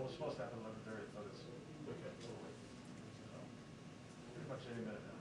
was supposed to happen 11:30, but it's Okay. so pretty much any minute now.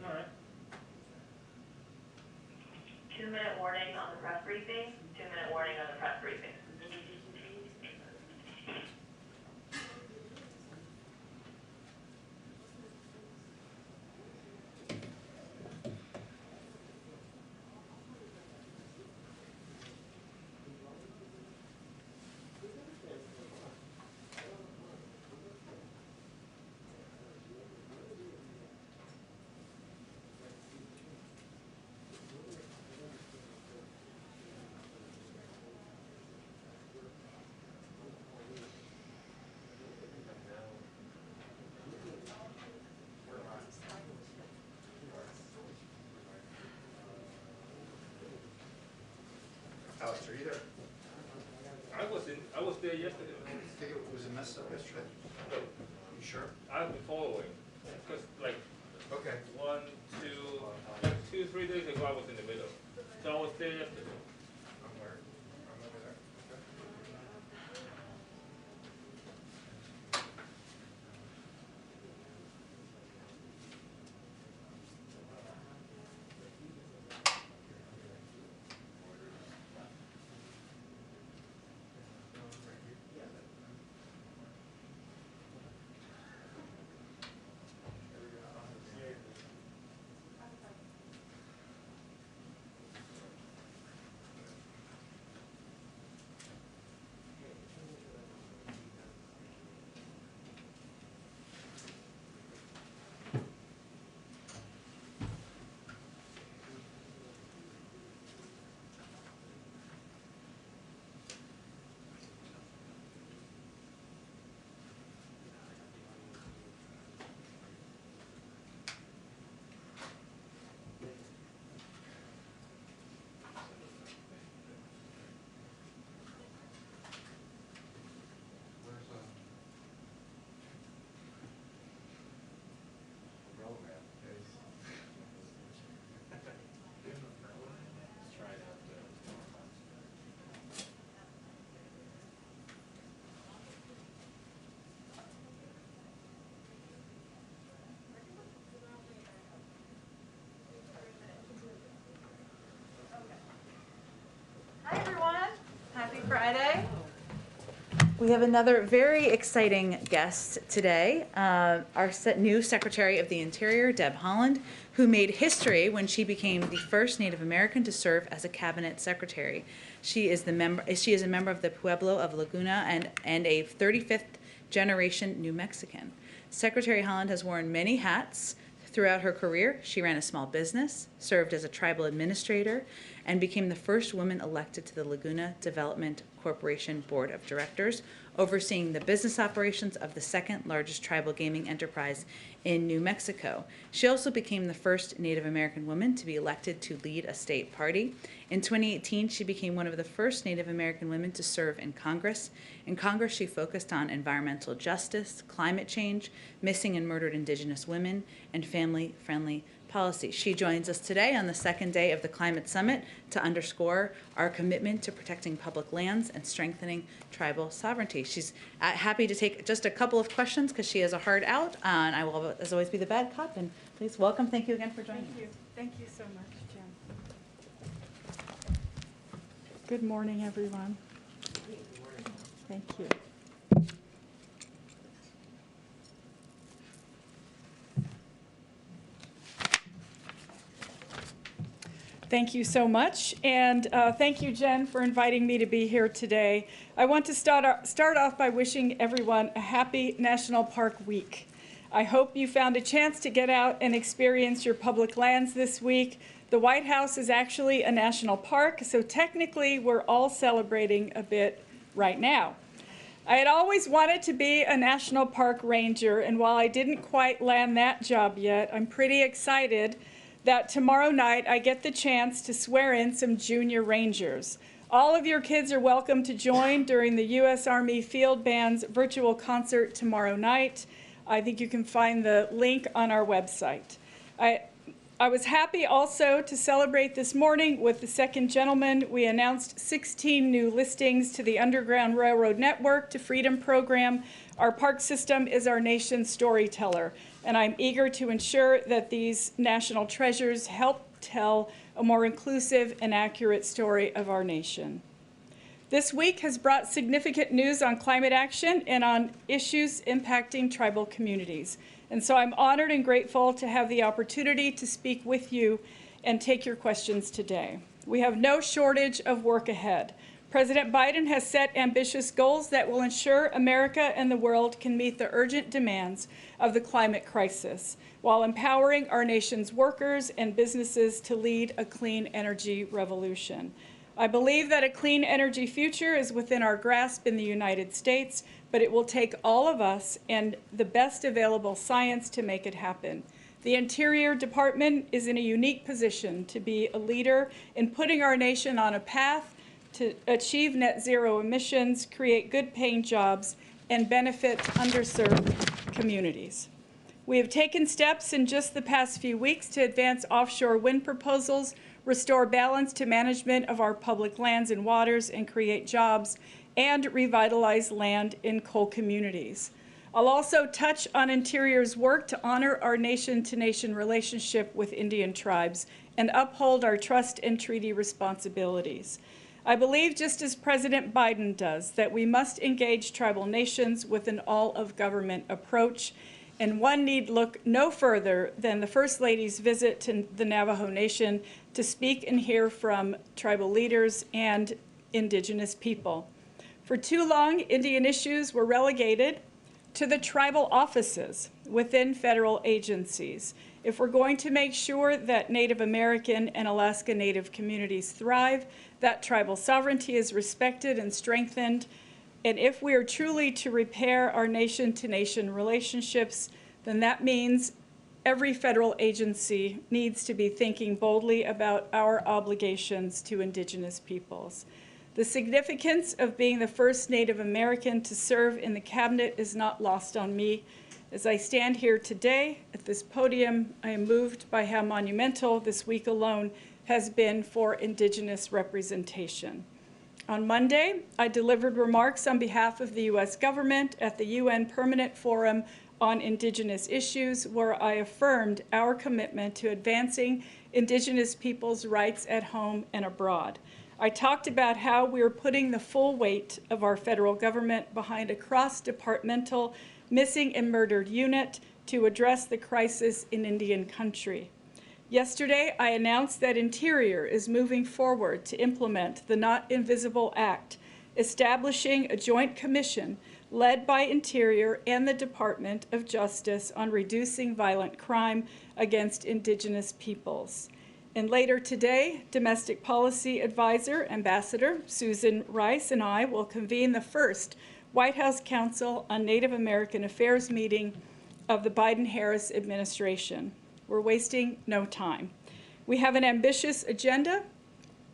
All right. 2-minute warning on the press briefing. 2-minute warning on the press briefing. Alex, are you there? I was there yesterday. I think it was a mess up yesterday. No, You sure? I've been following, because like Okay. 2, 3 days ago I was in the middle. So I was there yesterday. I'm there. I'm over there. Okay. Hi everyone, happy Friday. We have another very exciting guest today, our new Secretary of the Interior, Deb Haaland, who made history when she became the first Native American to serve as a cabinet secretary. She is a member of the Pueblo of Laguna and a 35th generation New Mexican. Secretary Haaland has worn many hats throughout her career. She ran a small business, served as a tribal administrator, and became the first woman elected to the Laguna Development Corporation Board of Directors, overseeing the business operations of the second largest tribal gaming enterprise in New Mexico. She also became the first Native American woman to be elected to lead a state party. In 2018, she became one of the first Native American women to serve in Congress. In Congress, she focused on environmental justice, climate change, missing and murdered Indigenous women, and family-friendly policy. She joins us today on the second day of the Climate Summit to underscore our commitment to protecting public lands and strengthening tribal sovereignty. She's happy to take just a couple of questions because she has a hard out, and I will, as always, be the bad cop. And please welcome. Thank you again for joining us. Thank you so much, Jen. Good morning, everyone. Thank you. Thank you so much, and thank you, Jen, for inviting me to be here today. I want to start off by wishing everyone a happy National Park Week. I hope you found a chance to get out and experience your public lands this week. The White House is actually a national park, so technically we're all celebrating a bit right now. I had always wanted to be a national park ranger, and while I didn't quite land that job yet, I'm pretty excited that tomorrow night I get the chance to swear in some junior rangers. All of your kids are welcome to join during the U.S. Army Field Band's virtual concert tomorrow night. I think you can find the link on our website. I was happy also to celebrate this morning with the second gentleman. We announced 16 new listings to the Underground Railroad Network to Freedom Program. Our park system is our nation's storyteller, and I'm eager to ensure that these national treasures help tell a more inclusive and accurate story of our nation. This week has brought significant news on climate action and on issues impacting tribal communities. And so I'm honored and grateful to have the opportunity to speak with you and take your questions today. We have no shortage of work ahead. President Biden has set ambitious goals that will ensure America and the world can meet the urgent demands of the climate crisis, while empowering our nation's workers and businesses to lead a clean energy revolution. I believe that a clean energy future is within our grasp in the United States, but it will take all of us and the best available science to make it happen. The Interior Department is in a unique position to be a leader in putting our nation on a path to achieve net zero emissions, create good-paying jobs, and benefit underserved communities. We have taken steps in just the past few weeks to advance offshore wind proposals, restore balance to management of our public lands and waters, and create jobs, and revitalize land in coal communities. I'll also touch on Interior's work to honor our nation-to-nation relationship with Indian tribes and uphold our trust and treaty responsibilities. I believe, just as President Biden does, that we must engage tribal nations with an all-of-government approach, and one need look no further than the First Lady's visit to the Navajo Nation to speak and hear from tribal leaders and Indigenous people. For too long, Indian issues were relegated to the tribal offices within federal agencies. If we're going to make sure that Native American and Alaska Native communities thrive, that tribal sovereignty is respected and strengthened, and if we are truly to repair our nation-to-nation relationships, then that means every federal agency needs to be thinking boldly about our obligations to Indigenous peoples. The significance of being the first Native American to serve in the cabinet is not lost on me. As I stand here today at this podium, I am moved by how monumental this week alone has been for Indigenous representation. On Monday, I delivered remarks on behalf of the U.S. government at the UN Permanent Forum on Indigenous Issues, where I affirmed our commitment to advancing Indigenous peoples' rights at home and abroad. I talked about how we are putting the full weight of our federal government behind a cross-departmental missing and murdered unit to address the crisis in Indian country. Yesterday, I announced that Interior is moving forward to implement the Not Invisible Act, establishing a joint commission led by Interior and the Department of Justice on reducing violent crime against Indigenous peoples. And later today, Domestic Policy Advisor, Ambassador Susan Rice, and I will convene the first White House Council on Native American Affairs meeting of the Biden-Harris administration. We're wasting no time. We have an ambitious agenda,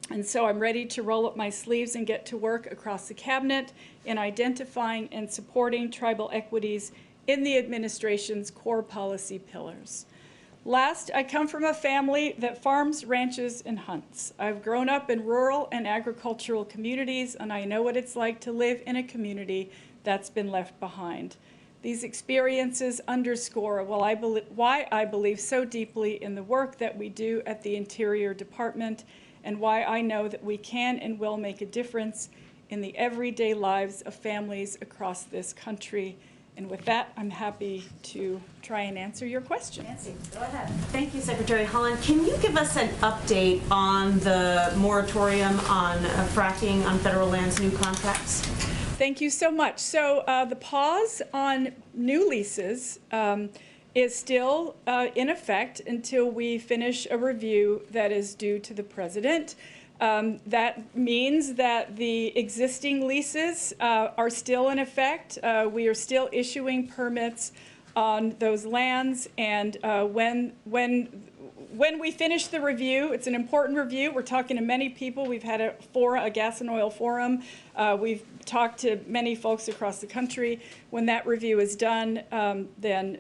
and so I'm ready to roll up my sleeves and get to work across the cabinet in identifying and supporting tribal equities in the administration's core policy pillars. Last, I come from a family that farms, ranches, and hunts. I've grown up in rural and agricultural communities, and I know what it's like to live in a community that's been left behind. These experiences underscore why I believe so deeply in the work that we do at the Interior Department, and why I know that we can and will make a difference in the everyday lives of families across this country. And with that, I'm happy to try and answer your questions. Nancy, go ahead. Thank you, Secretary Haaland. Can you give us an update on the moratorium on fracking on federal lands, new contracts? Thank you so much. So the pause on new leases is still in effect until we finish a review that is due to the president. That means that the existing leases are still in effect. We are still issuing permits on those lands, and when we finish the review, it's an important review. We're talking to many people. We've had a gas and oil forum. We've talked to many folks across the country. When that review is done, then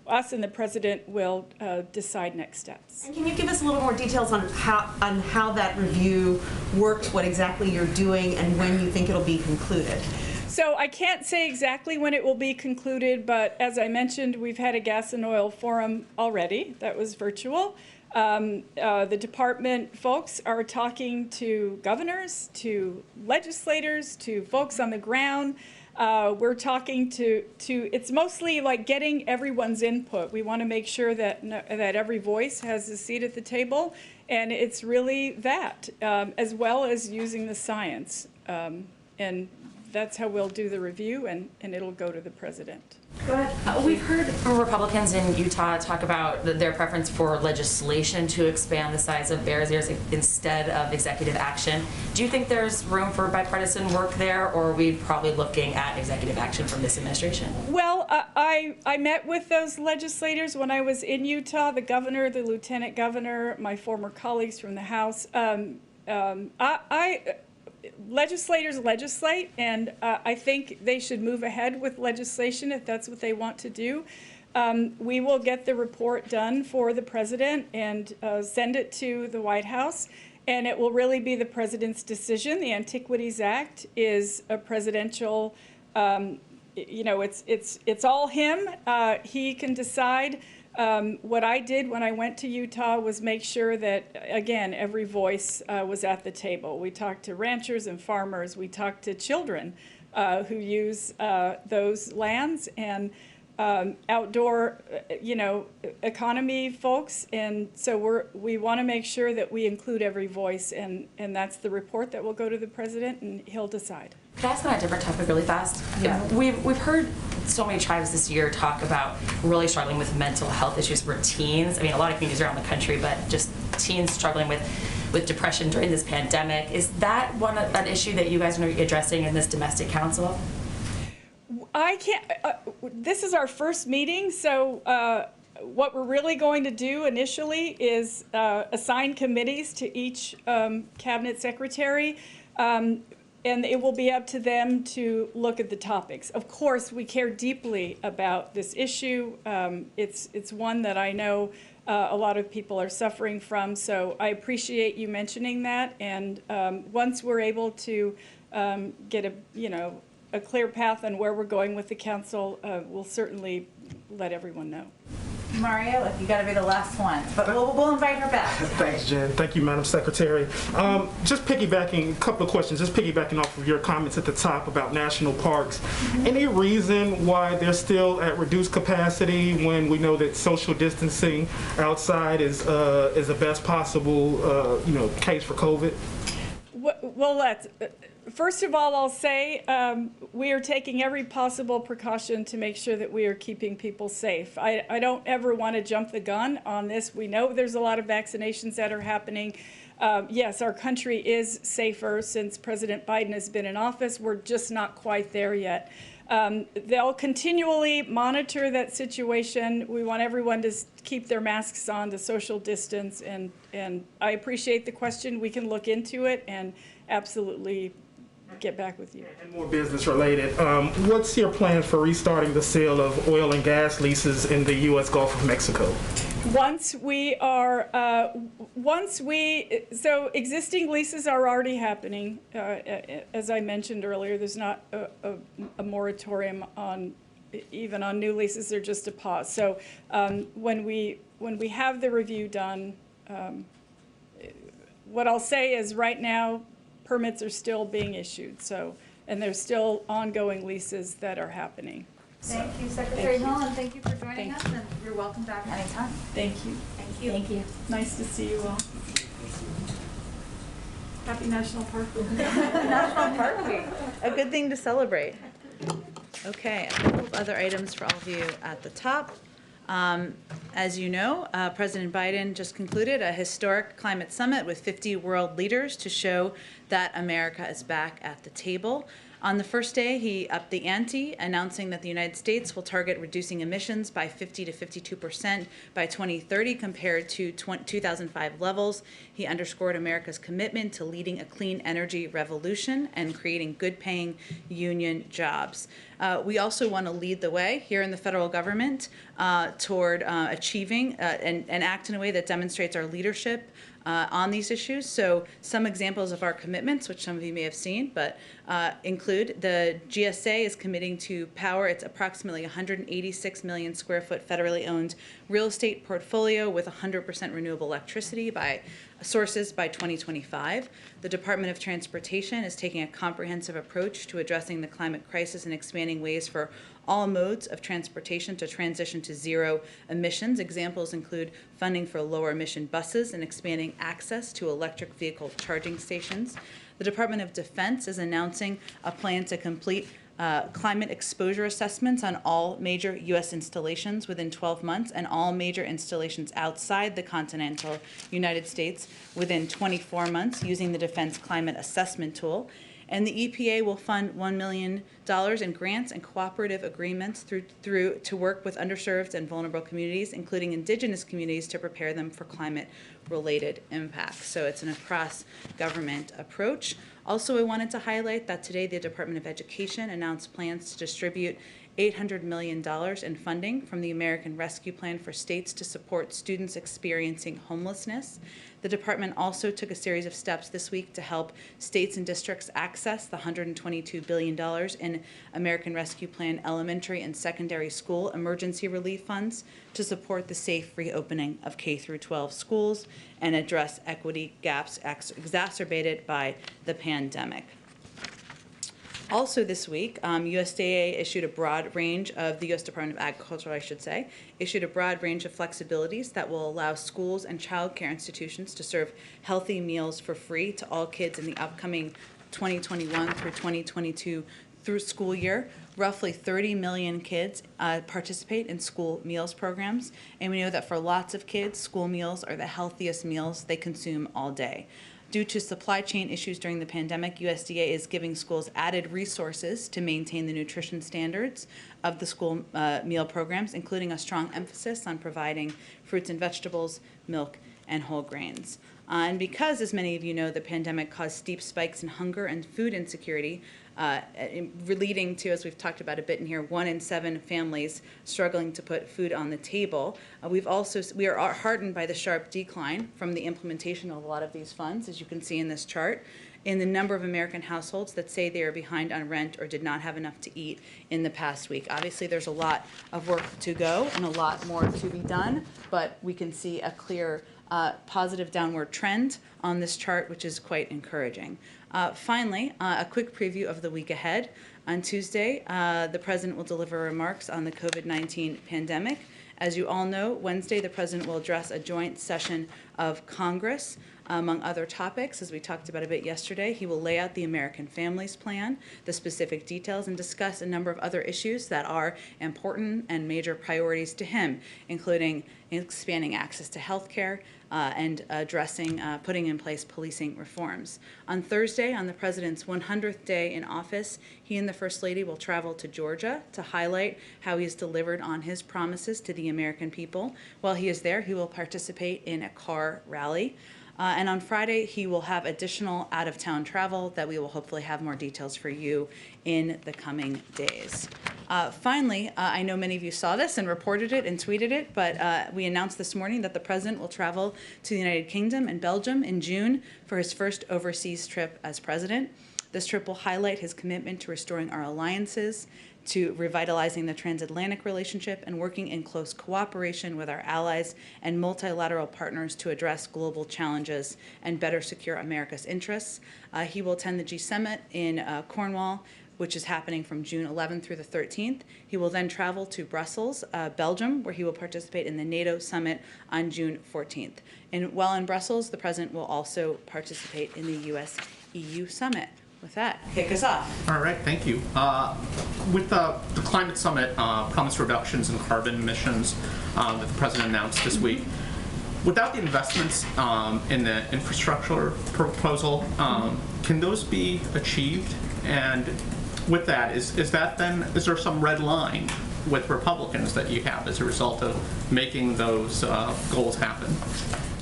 us and the president will decide next steps. And can you give us a little more details on how that review works, what exactly you're doing, and when you think it'll be concluded? So I can't say exactly when it will be concluded, but as I mentioned, we've had a gas and oil forum already that was virtual. The department folks are talking to governors, to legislators, to folks on the ground. We're talking to it's mostly like getting everyone's input. We want to make sure that every voice has a seat at the table, and it's really that, as well as using the science. And that's how we'll do the review, and it'll go to the president. Go ahead. We've heard from Republicans in Utah talk about their preference for legislation to expand the size of barriers instead of executive action. Do you think there's room for bipartisan work there, or are we probably looking at executive action from this administration? Well, I met with those legislators when I was in Utah, the governor, the lieutenant governor, my former colleagues from the House. Legislators legislate, and I think they should move ahead with legislation if that's what they want to do. We will get the report done for the president and send it to the White House, and it will really be the president's decision. The Antiquities Act is a presidential, it's all him. He can decide. What I did when I went to Utah was make sure that, again, every voice was at the table. We talked to ranchers and farmers. We talked to children who use those lands, and outdoor, economy folks. And so we want to make sure that we include every voice, and that's the report that will go to the president, and he'll decide. Could I ask on a different topic really fast? Yeah. We've heard so many tribes this year talk about really struggling with mental health issues for teens. I mean, a lot of communities around the country, but just teens struggling with depression during this pandemic. Is that an issue that you guys are going to be addressing in this domestic council? I can't, this is our first meeting, so what we're really going to do initially is assign committees to each cabinet secretary. And it will be up to them to look at the topics. Of course, we care deeply about this issue. It's one that I know a lot of people are suffering from, so I appreciate you mentioning that. And once we're able to get a clear path on where we're going with the council, we'll certainly let everyone know. Mario, you got to be the last one, but we'll invite her back. Thanks, Jen. Thank you, Madam Secretary. Just piggybacking, a couple of questions, just piggybacking off of your comments at the top about national parks. Any reason why they're still at reduced capacity when we know that social distancing outside is the best possible, case for COVID? Well, first of all, I'll say we are taking every possible precaution to make sure that we are keeping people safe. I don't ever want to jump the gun on this. We know there's a lot of vaccinations that are happening. Yes, our country is safer since President Biden has been in office. We're just not quite there yet. They'll continually monitor that situation. We want everyone to keep their masks on, to social distance, and I appreciate the question. We can look into it and absolutely get back with you. And more business related, what's your plans for restarting the sale of oil and gas leases in the U.S. Gulf of Mexico? So existing leases are already happening. As I mentioned earlier, there's not a moratorium on, even on new leases, they're just a pause. So when we have the review done, what I'll say is right now, permits are still being issued, so, and there's still ongoing leases that are happening. Thank you, Secretary Haaland. Thank you for Thank joining us, and you're welcome back anytime. Thank you. Thank you. Thank you. Nice to see you all. Happy National Park Week. National Park Week, a good thing to celebrate. Okay, a couple of other items for all of you at the top. As you know, President Biden just concluded a historic climate summit with 50 world leaders to show that America is back at the table. On the first day, he upped the ante, announcing that the United States will target reducing emissions by 50 to 52% by 2030 compared to 2005 levels. He underscored America's commitment to leading a clean energy revolution and creating good-paying union jobs. We also want to lead the way here in the federal government toward achieving and act in a way that demonstrates our leadership on these issues. So some examples of our commitments, which some of you may have seen, but include the GSA is committing to power its approximately 186 million square foot federally owned real estate portfolio with 100% renewable electricity by sources by 2025. The Department of Transportation is taking a comprehensive approach to addressing the climate crisis and expanding ways for all modes of transportation to transition to zero emissions. Examples include funding for lower emission buses and expanding access to electric vehicle charging stations. The Department of Defense is announcing a plan to complete climate exposure assessments on all major U.S. installations within 12 months and all major installations outside the continental United States within 24 months using the Defense Climate Assessment Tool. And the EPA will fund $1 million in grants and cooperative agreements through to work with underserved and vulnerable communities, including Indigenous communities, to prepare them for climate-related impacts. So it's an across-government approach. Also, I wanted to highlight that today the Department of Education announced plans to distribute $800 million in funding from the American Rescue Plan for states to support students experiencing homelessness. The department also took a series of steps this week to help states and districts access the $122 billion in American Rescue Plan elementary and secondary school emergency relief funds to support the safe reopening of K-12 schools and address equity gaps exacerbated by the pandemic. Also this week, USDA issued a broad range of, the U.S. Department of Agriculture, I should say, issued a broad range of flexibilities that will allow schools and child care institutions to serve healthy meals for free to all kids in the upcoming 2021 through 2022 through school year. Roughly 30 million kids participate in school meals programs, and we know that for lots of kids, school meals are the healthiest meals they consume all day. Due to supply chain issues during the pandemic, USDA is giving schools added resources to maintain the nutrition standards of the school meal programs, including a strong emphasis on providing fruits and vegetables, milk, and whole grains. And because, as many of you know, the pandemic caused steep spikes in hunger and food insecurity, leading to, as we've talked about a bit in here, 1 in 7 families struggling to put food on the table. We are heartened by the sharp decline from the implementation of a lot of these funds, as you can see in this chart, in the number of American households that say they are behind on rent or did not have enough to eat in the past week. Obviously, there's a lot of work to go and a lot more to be done, but we can see a clear positive downward trend on this chart, which is quite encouraging. Finally, a quick preview of the week ahead. On Tuesday, the President will deliver remarks on the COVID-19 pandemic. As you all know, Wednesday, the President will address a joint session of Congress. Among other topics, as we talked about a bit yesterday, he will lay out the American Families Plan, the specific details, and discuss a number of other issues that are important and major priorities to him, including expanding access to health care, and addressing, putting in place policing reforms. On Thursday, on the President's 100th day in office, he and the First Lady will travel to Georgia to highlight how he's delivered on his promises to the American people. While he is there, he will participate in a car rally. And on Friday, he will have additional out-of-town travel that we will hopefully have more details for you in the coming days. Finally, I know many of you saw this and reported it and tweeted it, but we announced this morning that the President will travel to the United Kingdom and Belgium in June for his first overseas trip as President. This trip will highlight his commitment to restoring our alliances, to revitalizing the transatlantic relationship, and working in close cooperation with our allies and multilateral partners to address global challenges and better secure America's interests. He will attend the G Summit in Cornwall, which is happening from June 11th through the 13th. He will then travel to Brussels, Belgium, where he will participate in the NATO Summit on June 14th. And while in Brussels, the President will also participate in the US-EU Summit. With that, kick us off. All right, thank you. With the climate summit, promised reductions in carbon emissions that the President announced this week, without the investments in the infrastructure proposal, can those be achieved? And with that, is there some red line with Republicans that you have as a result of making those goals happen?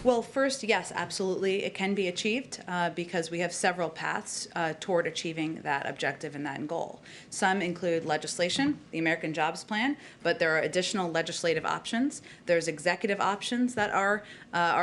Well, first, yes, absolutely, it can be achieved because we have several paths toward achieving that objective and that goal. Some include legislation, the American Jobs Plan, but there are additional legislative options. There's executive options that are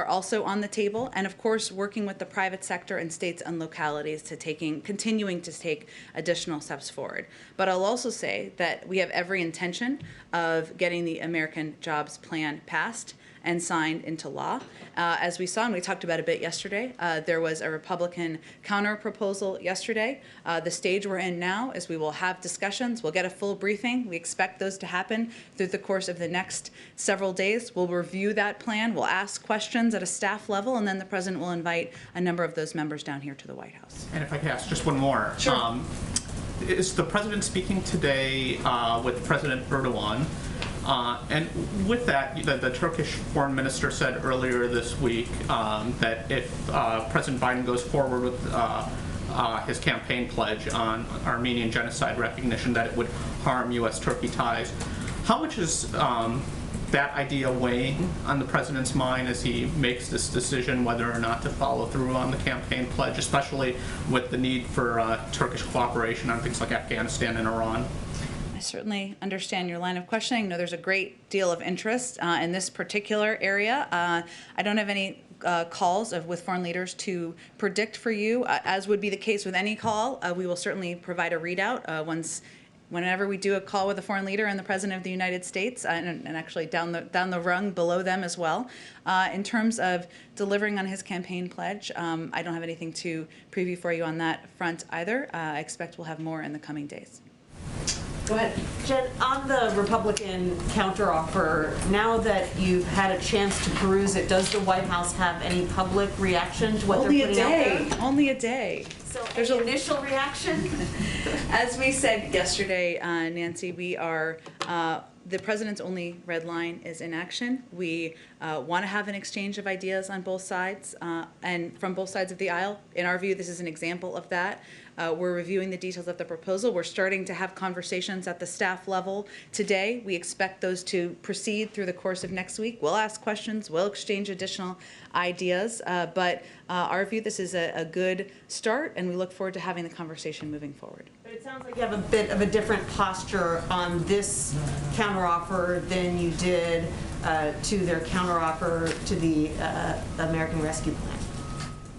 also on the table, and of course, working with the private sector and states and localities to continuing to take additional steps forward. But I'll also say that we have every intention of getting the American Jobs Plan passed and signed into law. As we saw and we talked about a bit yesterday, there was a Republican counter proposal yesterday. The stage we're in now is we will have discussions. We'll get a full briefing. We expect those to happen through the course of the next several days. We'll review that plan. We'll ask questions at a staff level, and then the President will invite a number of those members down here to the White House. And if I could ask just one more. Sure. Is the President speaking today with President Erdogan? And with that, the Turkish foreign minister said earlier this week that if President Biden goes forward with his campaign pledge on Armenian genocide recognition, that it would harm U.S.-Turkey ties. How much is that idea weighing on the President's mind as he makes this decision whether or not to follow through on the campaign pledge, especially with the need for Turkish cooperation on things like Afghanistan and Iran? I certainly understand your line of questioning. No, there's a great deal of interest in this particular area. I don't have any calls with foreign leaders to predict for you. As would be the case with any call, we will certainly provide a readout whenever we do a call with a foreign leader and the President of the United States, and actually down the rung below them as well. In terms of delivering on his campaign pledge, I don't have anything to preview for you on that front either. I expect we'll have more in the coming days. Go ahead. Jen, on the Republican counteroffer, now that you've had a chance to peruse it, does the White House have any public reaction to what they're putting out there? Only a day. So There's any an initial reaction? As we said yesterday, Nancy, we are, the President's only red line is inaction. We want to have an exchange of ideas on both sides and from both sides of the aisle. In our view, this is an example of that. We're reviewing the details of the proposal. We're starting to have conversations at the staff level today. We expect those to proceed through the course of next week. We'll ask questions. We'll exchange additional ideas. But our view, this is a good start, and we look forward to having the conversation moving forward. But it sounds like you have a bit of a different posture on this counteroffer than you did to their counteroffer to the American Rescue Plan.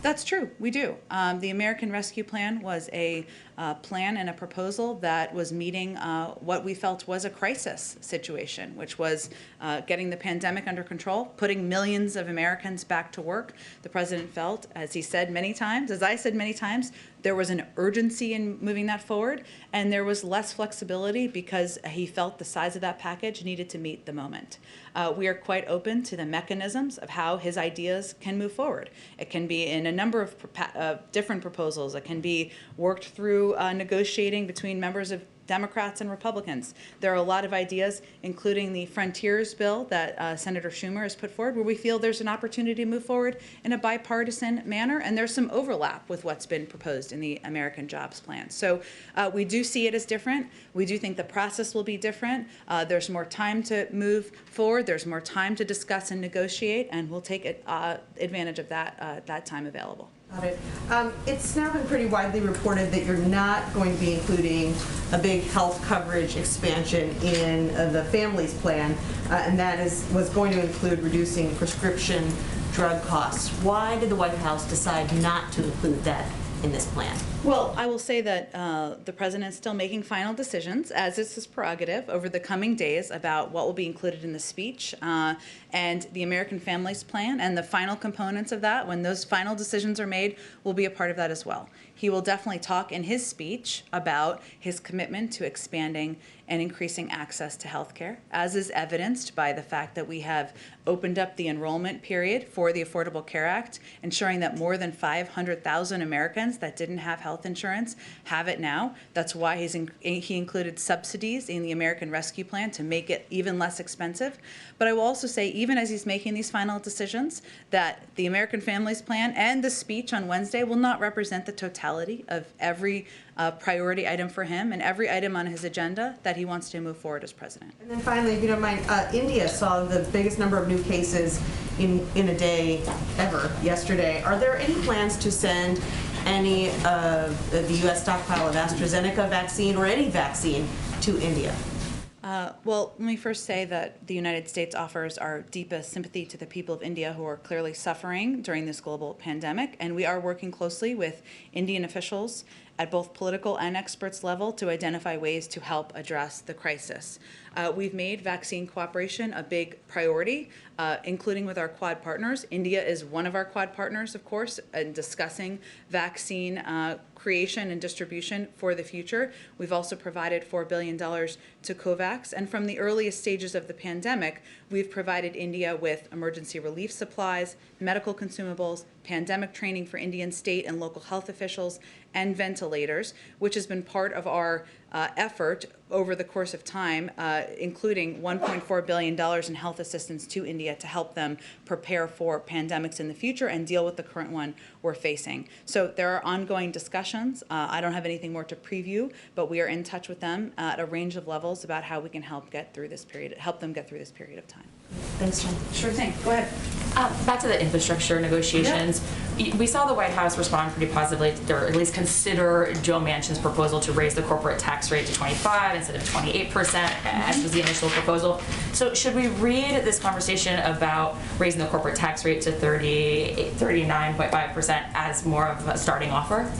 That's true, we do. The American Rescue Plan was a plan and a proposal that was meeting what we felt was a crisis situation, which was getting the pandemic under control, putting millions of Americans back to work. The President felt, as he said many times, as I said many times, there was an urgency in moving that forward, and there was less flexibility because he felt the size of that package needed to meet the moment. We are quite open to the mechanisms of how his ideas can move forward. It can be in a number of different proposals. It can be worked through negotiating between members of Democrats and Republicans. There are a lot of ideas, including the Frontiers bill that Senator Schumer has put forward, where we feel there's an opportunity to move forward in a bipartisan manner, and there's some overlap with what's been proposed in the American Jobs Plan. So we do see it as different. We do think the process will be different. There's more time to move forward. There's more time to discuss and negotiate, and we'll take advantage of that time available. Got it. It's now been pretty widely reported that you're not going to be including a big health coverage expansion in the Families Plan, and that was going to include reducing prescription drug costs. Why did the White House decide not to include that in this plan? Well, I will say that the president is still making final decisions, as is his prerogative, over the coming days about what will be included in the speech and the American Families Plan, and the final components of that, when those final decisions are made, will be a part of that as well. He will definitely talk in his speech about his commitment to expanding and increasing access to health care, as is evidenced by the fact that we have opened up the enrollment period for the Affordable Care Act, ensuring that more than 500,000 Americans that didn't have health insurance have it now. That's why he included subsidies in the American Rescue Plan to make it even less expensive. But I will also say, even as he's making these final decisions, that the American Families Plan and the speech on Wednesday will not represent the totality of every priority item for him and every item on his agenda that he wants to move forward as president. And then finally, if you don't mind, India saw the biggest number of new cases in a day ever yesterday. Are there any plans to send any of the U.S. stockpile of AstraZeneca vaccine or any vaccine to India? Well, let me first say that the United States offers our deepest sympathy to the people of India who are clearly suffering during this global pandemic, and we are working closely with Indian officials at both political and experts level to identify ways to help address the crisis. We've made vaccine cooperation a big priority, including with our Quad partners. India is one of our Quad partners, of course, in discussing vaccine creation and distribution for the future. We've also provided $4 billion to COVAX, and from the earliest stages of the pandemic, we've provided India with emergency relief supplies, medical consumables, pandemic training for Indian state and local health officials, and ventilators, which has been part of our effort over the course of time, including $1.4 billion in health assistance to India to help them prepare for pandemics in the future and deal with the current one we're facing. So there are ongoing discussions. I don't have anything more to preview, but we are in touch with them at a range of levels about how we can help them get through this period of time. Thanks, Jen. Sure thing. Go ahead. Back to the infrastructure negotiations. Yep. We saw the White House respond pretty positively, or at least consider Joe Manchin's proposal to raise the corporate tax rate to 25% instead of 28%, as was the initial proposal. So should we read this conversation about raising the corporate tax rate to 39.5% as more of a starting offer?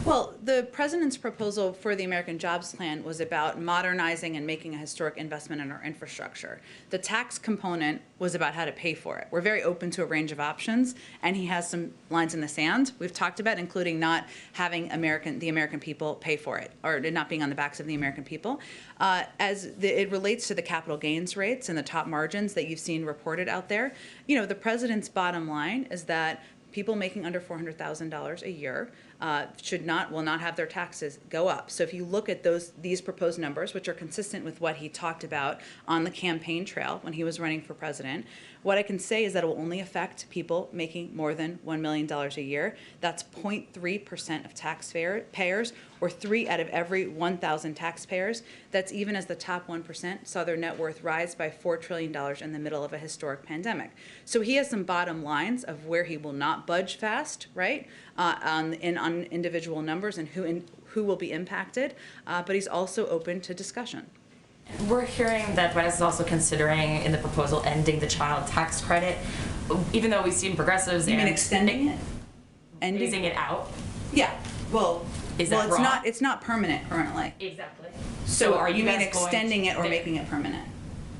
Well, the president's proposal for the American Jobs Plan was about modernizing and making a historic investment in our infrastructure. The tax component was about how to pay for it. We're very open to a range of options, and he has some lines in the sand we've talked about, including not having the American people pay for it, or it not being on the backs of the American people. It relates to the capital gains rates and the top margins that you've seen reported out there, the president's bottom line is that people making under $400,000 a year will not have their taxes go up. So if you look at these proposed numbers, which are consistent with what he talked about on the campaign trail when he was running for president, what I can say is that it will only affect people making more than $1 million a year. That's 0.3% of taxpayers, or 3 out of every 1,000 taxpayers. That's even as the top 1% saw their net worth rise by $4 trillion in the middle of a historic pandemic. So he has some bottom lines of where he will not budge fast, right, on individual numbers and who will be impacted, but he's also open to discussion. We're hearing that the White House is also considering in the proposal ending the child tax credit, even though we've seen progressives. You mean extending it? Phasing it out? Yeah. Well, is that wrong? It's not permanent currently. Exactly. So are you guys mean extending it or making it permanent?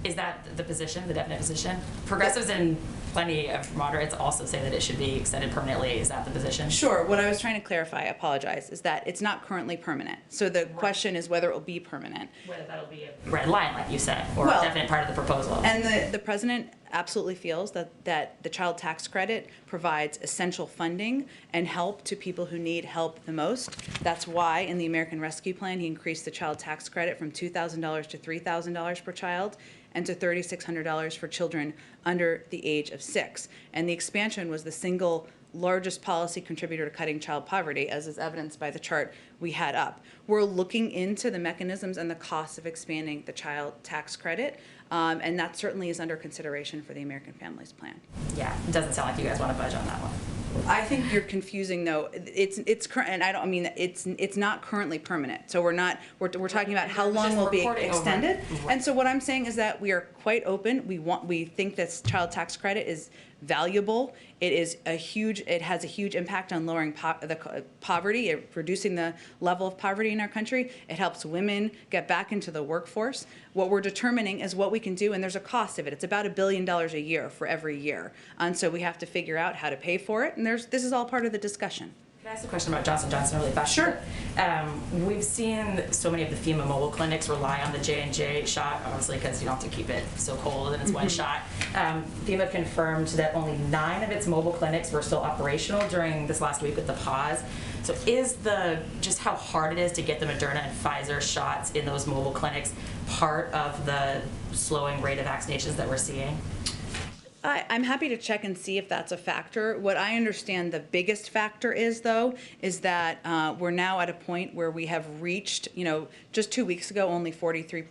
Is that the position, the definite position? Progressives and plenty of moderates also say that it should be extended permanently. Is that the position? Sure. What I was trying to clarify, I apologize, is that it's not currently permanent. So the question is whether it will be permanent. Whether that'll be a red line, like you said, or a definite part of the proposal. And the president absolutely feels that the child tax credit provides essential funding and help to people who need help the most. That's why in the American Rescue Plan, he increased the child tax credit from $2,000 to $3,000 per child and to $3,600 for children under the age of 6. And the expansion was the single largest policy contributor to cutting child poverty, as is evidenced by the chart we had up. We're looking into the mechanisms and the costs of expanding the child tax credit, and that certainly is under consideration for the American Families Plan. Yeah, it doesn't sound like you guys want to budge on that one. I think you're confusing though. It's current, and I don't mean it's not currently permanent. So we're talking about how long will be extended. And so what I'm saying is that we are quite open. We think this child tax credit is valuable. It has a huge impact on lowering poverty, reducing the level of poverty in our country. It helps women get back into the workforce. What we're determining is what we can do, and there's a cost of it. It's about $1 billion a year for every year. And so we have to figure out how to pay for it, and this is all part of the discussion. Can I ask a question about Johnson & Johnson really fast? Sure. We've seen so many of the FEMA mobile clinics rely on the J&J shot, obviously because you don't have to keep it so cold and it's one shot. FEMA confirmed that only 9 of its mobile clinics were still operational during this last week with the pause. So is just how hard it is to get the Moderna and Pfizer shots in those mobile clinics part of the slowing rate of vaccinations that we're seeing? I'm happy to check and see if that's a factor. What I understand the biggest factor is, though, is that we're now at a point where we have reached, just 2 weeks ago, only 43,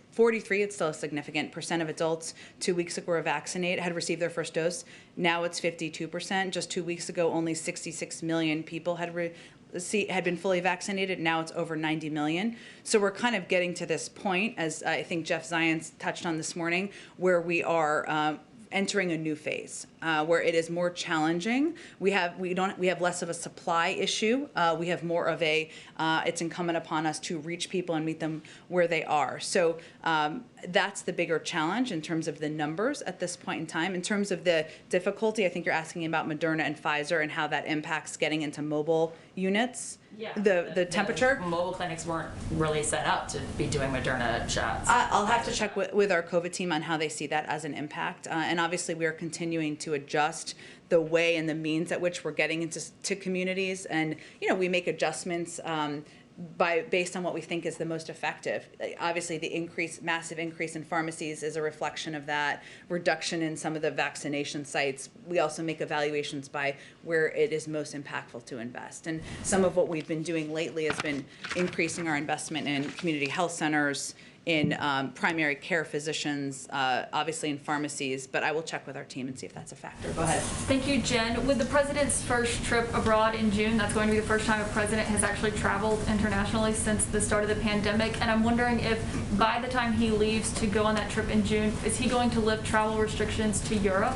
it's still a significant percent of adults 2 weeks ago were vaccinated, had received their first dose. Now it's 52%. Just 2 weeks ago, only 66 million people had been fully vaccinated. Now it's over 90 million. So we're kind of getting to this point, as I think Jeff Zients touched on this morning, where we are entering a new phase where it is more challenging. We have less of a supply issue. We have more of it's incumbent upon us to reach people and meet them where they are. So that's the bigger challenge in terms of the numbers at this point in time. In terms of the difficulty, I think you're asking about Moderna and Pfizer and how that impacts getting into mobile units. Yeah. The temperature. Mobile clinics weren't really set up to be doing Moderna shots. I'll have to check with our COVID team on how they see that as an impact. And obviously, we are continuing to adjust the way and the means at which we're getting into communities. And, we make adjustments based on what we think is the most effective. Obviously, the massive increase in pharmacies is a reflection of that reduction in some of the vaccination sites. We also make evaluations by where it is most impactful to invest. And some of what we've been doing lately has been increasing our investment in community health centers, in primary care physicians, obviously in pharmacies, but I will check with our team and see if that's a factor. Go ahead. Thank you, Jen. With the president's first trip abroad in June, that's going to be the first time a president has actually traveled internationally since the start of the pandemic, and I'm wondering if by the time he leaves to go on that trip in June, is he going to lift travel restrictions to Europe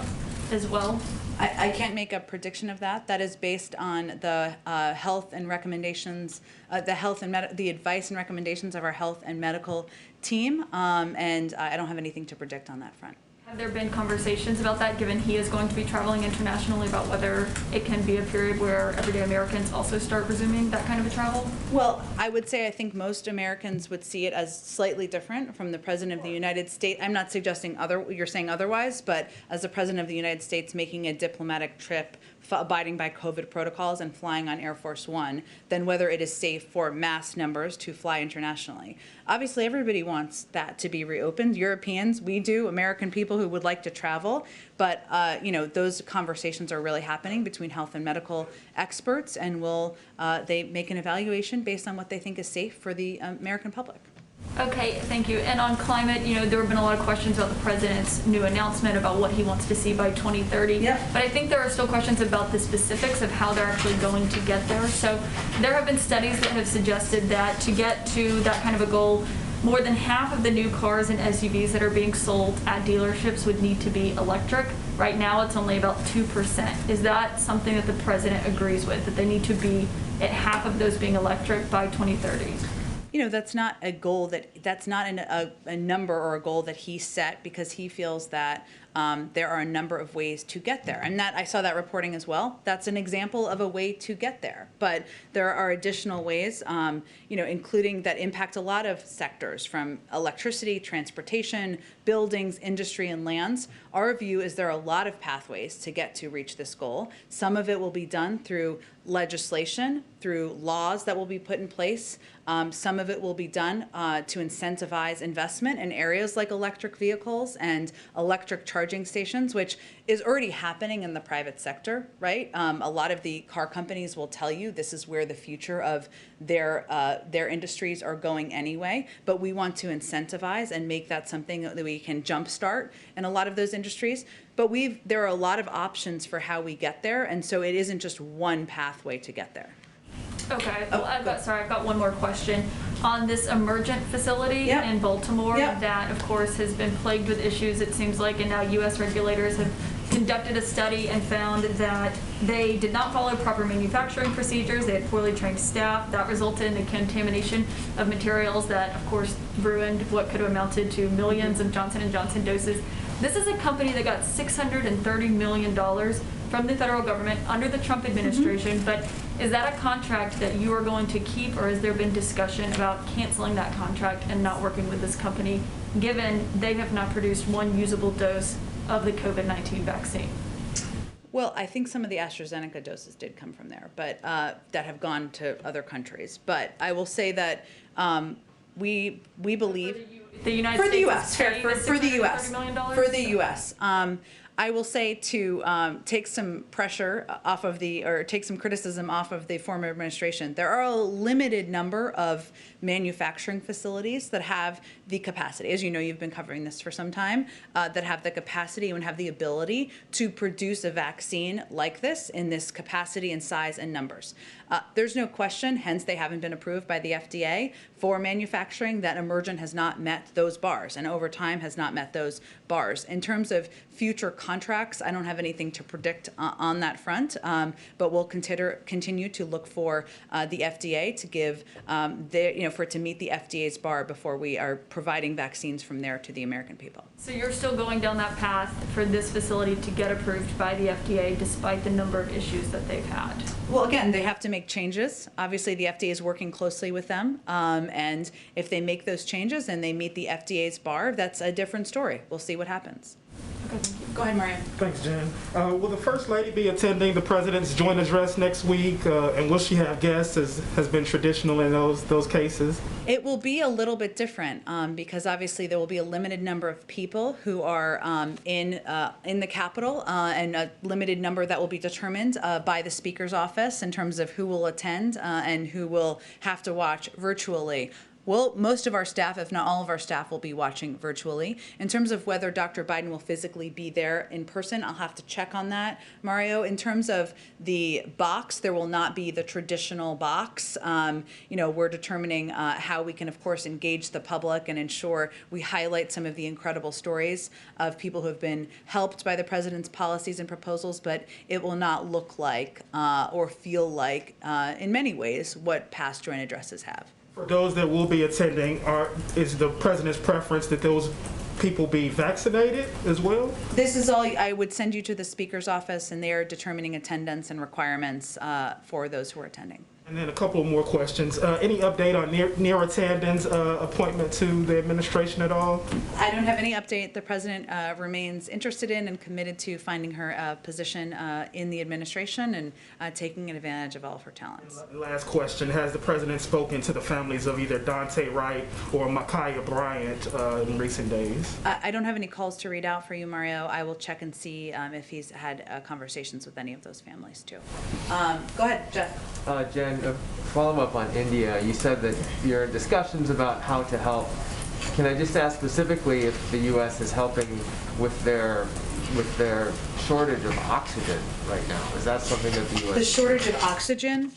as well? I can't make a prediction of that. That is based on the health and recommendations, the advice and recommendations of our health and medical team, and I don't have anything to predict on that front. Have there been conversations about that, given he is going to be traveling internationally, about whether it can be a period where everyday Americans also start resuming that kind of a travel? Well, I would say I think most Americans would see it as slightly different from the President of the United States. I'm not suggesting you're saying otherwise, but as the President of the United States making a diplomatic trip, abiding by COVID protocols and flying on Air Force One, then whether it is safe for mass numbers to fly internationally. Obviously, everybody wants that to be reopened. Europeans, we do, American people who would like to travel, but those conversations are really happening between health and medical experts, and they make an evaluation based on what they think is safe for the American public. Okay, thank you. And on climate, there have been a lot of questions about the president's new announcement about what he wants to see by 2030. Yeah. But I think there are still questions about the specifics of how they're actually going to get there. So there have been studies that have suggested that to get to that kind of a goal, more than half of the new cars and SUVs that are being sold at dealerships would need to be electric. Right now, it's only about 2%. Is that something that the president agrees with, that they need to be at half of those being electric by 2030? That's not a goal that's not a number or a goal that he set, because he feels that there are a number of ways to get there. And I saw that reporting as well. That's an example of a way to get there. But there are additional ways, including that impact a lot of sectors, from electricity, transportation, buildings, industry, and lands, our view is there are a lot of pathways to get to reach this goal. Some of it will be done through legislation, through laws that will be put in place. Some of it will be done to incentivize investment in areas like electric vehicles and electric charging stations, which is already happening in the private sector, right? A lot of the car companies will tell you this is where the future of their industries are going anyway, but we want to incentivize and make that something that we can jumpstart in a lot of those industries. But there are a lot of options for how we get there, and so it isn't just one pathway to get there. Okay, well, I've got one more question. On this emergent facility in Baltimore that, of course, has been plagued with issues, it seems like, and now U.S. regulators have conducted a study and found that they did not follow proper manufacturing procedures. They had poorly trained staff. That resulted in the contamination of materials that, of course, ruined what could have amounted to millions of Johnson & Johnson doses. This is a company that got $630 million from the federal government under the Trump administration, but is that a contract that you are going to keep, or has there been discussion about canceling that contract and not working with this company, given they have not produced one usable dose of the COVID-19 vaccine? Well, I think some of the AstraZeneca doses did come from there, but that have gone to other countries. But I will say that we believe the United States for the U.S. For the U.S. I will say to take some pressure off of take some criticism off of the former administration. There are a limited number of manufacturing facilities that have the capacity, as you know, you've been covering this for some time, that have the capacity and have the ability to produce a vaccine like this in this capacity and size and numbers. There's no question, hence they haven't been approved by the FDA for manufacturing, that Emergent has not met those bars and over time has not met those bars. In terms of future contracts, I don't have anything to predict on that front, but we'll continue to look for the FDA to give, for it to meet the FDA's bar before we are providing vaccines from there to the American people. So you're still going down that path for this facility to get approved by the FDA despite the number of issues that they've had? Well, again, they have to make changes. Obviously, the FDA is working closely with them, and if they make those changes and they meet the FDA's bar, that's a different story. We'll see what happens. Okay, thank you. Go ahead, Maria. Thanks, Jen. Will the First Lady be attending the President's joint address next week, and will she have guests, as has been traditional in those cases? It will be a little bit different because obviously there will be a limited number of people who are in the Capitol and a limited number that will be determined by the Speaker's office in terms of who will attend and who will have to watch virtually. Well, most of our staff, if not all of our staff, will be watching virtually. In terms of whether Dr. Biden will physically be there in person, I'll have to check on that, Mario. In terms of the box, there will not be the traditional box. We're determining how we can, of course, engage the public and ensure we highlight some of the incredible stories of people who have been helped by the president's policies and proposals, but it will not look like or feel like, in many ways, what past joint addresses have. For those that will be attending, is the President's preference that those people be vaccinated as well? This is all, I would send you to the Speaker's office, and they are determining attendance and requirements for those who are attending. And then a couple more questions. Any update on Neera Tanden's appointment to the administration at all? I don't have any update. The President remains interested in and committed to finding her a position in the administration and taking advantage of all of her talents. Last question. Has the President spoken to the families of either Dante Wright or Ma'Khia Bryant in recent days? I don't have any calls to read out for you, Mario. I will check and see if he's had conversations with any of those families, too. Go ahead, Jeff. Jen, a follow-up on India. You said that your discussions about how to help. Can I just ask specifically if the U.S. is helping with their shortage of oxygen right now? Is that something that the U.S. The shortage of oxygen?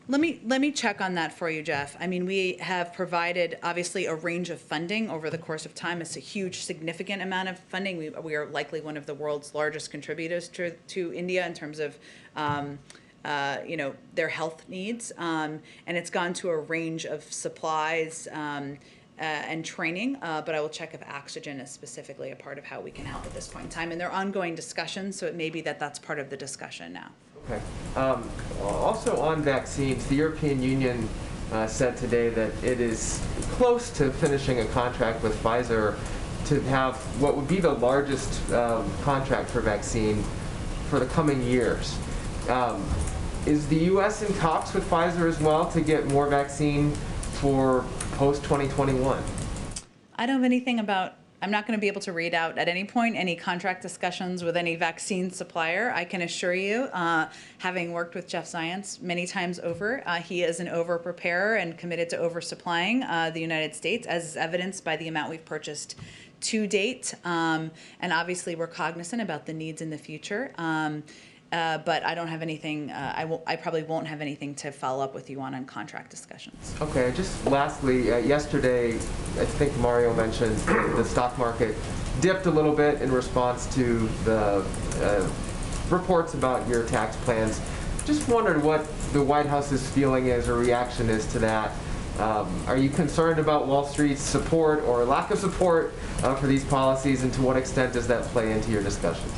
Let me check on that for you, Jeff. I mean, we have provided, obviously, a range of funding over the course of time. It's a huge, significant amount of funding. We are likely one of the world's largest contributors to India in terms of their health needs, and it's gone to a range of supplies and training, but I will check if oxygen is specifically a part of how we can help at this point in time. And there are ongoing discussions, so it may be that that's part of the discussion now. Okay. Also on vaccines, the European Union said today that it is close to finishing a contract with Pfizer to have what would be the largest contract for vaccine for the coming years. Is the U.S. in talks with Pfizer as well to get more vaccine for post-2021? I don't have anything about, I'm not going to be able to read out at any point any contract discussions with any vaccine supplier. I can assure you, having worked with Jeff Zients many times over, he is an over-preparer and committed to oversupplying the United States, as is evidenced by the amount we've purchased to date. And obviously, we're cognizant about the needs in the future. But I don't have anything, I probably won't have anything to follow up with you on contract discussions. Okay, just lastly, yesterday, I think Mario mentioned the stock market dipped a little bit in response to the reports about your tax plans. Just wondered what the White House's feeling is or reaction is to that. Are you concerned about Wall Street's support or lack of support for these policies, and to what extent does that play into your discussions?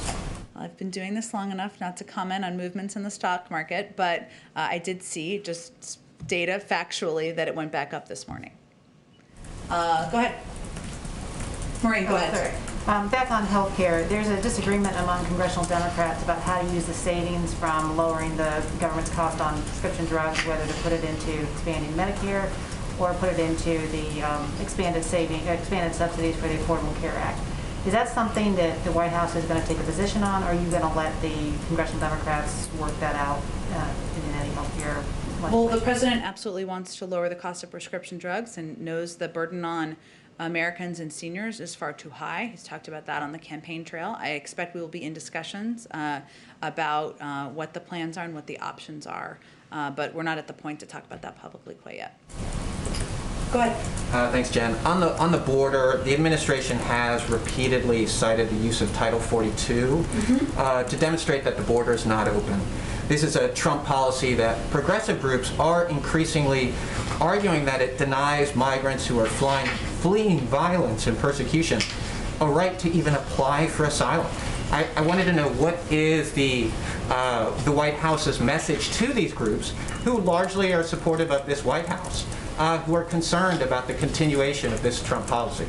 I've been doing this long enough not to comment on movements in the stock market, but I did see just data factually that it went back up this morning. Go ahead. Maureen, go ahead. Sorry. Back on healthcare, there's a disagreement among congressional Democrats about how to use the savings from lowering the government's cost on prescription drugs, whether to put it into expanding Medicare or put it into the expanded subsidies for the Affordable Care Act. Is that something that the White House is going to take a position on, or are you going to let the congressional Democrats work that out in any healthcare legislation? Well, the president absolutely wants to lower the cost of prescription drugs and knows the burden on Americans and seniors is far too high. He's talked about that on the campaign trail. I expect we will be in discussions about what the plans are and what the options are, but we're not at the point to talk about that publicly quite yet. Go ahead. Thanks, Jen. On the border, the administration has repeatedly cited the use of Title 42 to demonstrate that the border is not open. This is a Trump policy that progressive groups are increasingly arguing that it denies migrants who are fleeing violence and persecution a right to even apply for asylum. I wanted to know, what is the White House's message to these groups who largely are supportive of this White House, who are concerned about the continuation of this Trump policy?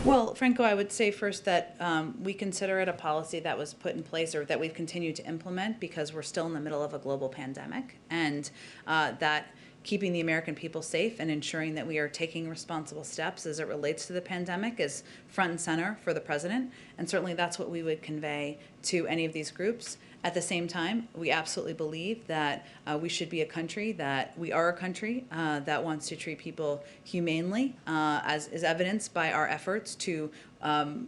Well, Franco, I would say first that we consider it a policy that was put in place or that we've continued to implement because we're still in the middle of a global pandemic, and that keeping the American people safe and ensuring that we are taking responsible steps as it relates to the pandemic is front and center for the president, and certainly that's what we would convey to any of these groups. At the same time, we absolutely believe that we should be a country that wants to treat people humanely, as is evidenced by our efforts to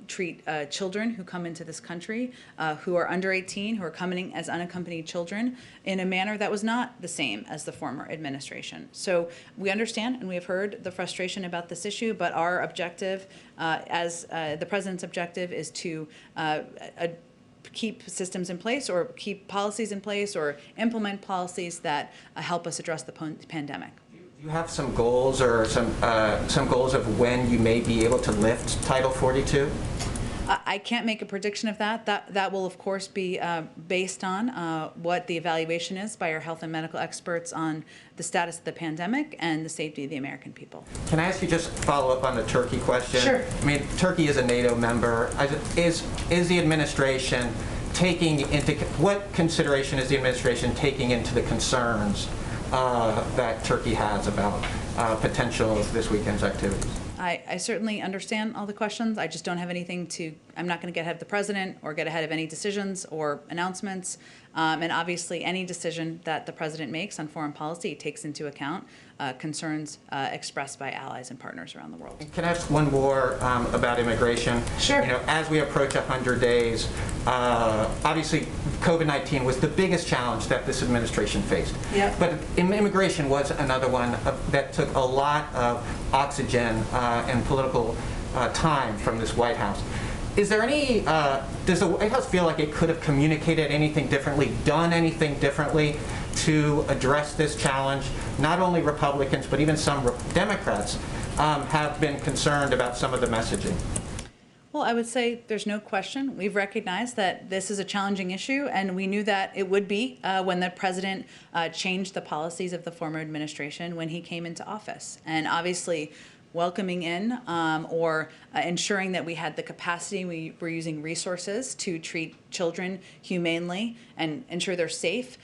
treat children who come into this country, who are under 18, who are coming as unaccompanied children, in a manner that was not the same as the former administration. So we understand and we have heard the frustration about this issue, but our objective, as the president's objective, is to keep systems in place or keep policies in place or implement policies that help us address the pandemic. Do you have some goals or some goals of when you may be able to lift Title 42? I can't make a prediction of that. That will, of course, be based on what the evaluation is by our health and medical experts on the status of the pandemic and the safety of the American people. Can I ask you just follow up on the Turkey question? Sure. I mean, Turkey is a NATO member. Is the administration taking into, what consideration is the administration taking into the concerns that Turkey has about potential of this weekend's activities? I certainly understand all the questions. I just don't have anything I'm not going to get ahead of the president or get ahead of any decisions or announcements. And obviously, any decision that the president makes on foreign policy takes into account concerns expressed by allies and partners around the world. Can I ask one more about immigration? Sure. You know, as we approach 100 days, obviously COVID-19 was the biggest challenge that this administration faced. Yeah. But immigration was another one that took a lot of oxygen and political time from this White House. Is there any, does the White House feel like it could have communicated anything differently, done anything differently to address this challenge? Not only Republicans, but even some Democrats have been concerned about some of the messaging. Well, I would say there's no question. We've recognized that this is a challenging issue, and we knew that it would be when the president changed the policies of the former administration when he came into office. And obviously, welcoming in or ensuring that we had the capacity, we were using resources to treat children humanely and ensure they're safe,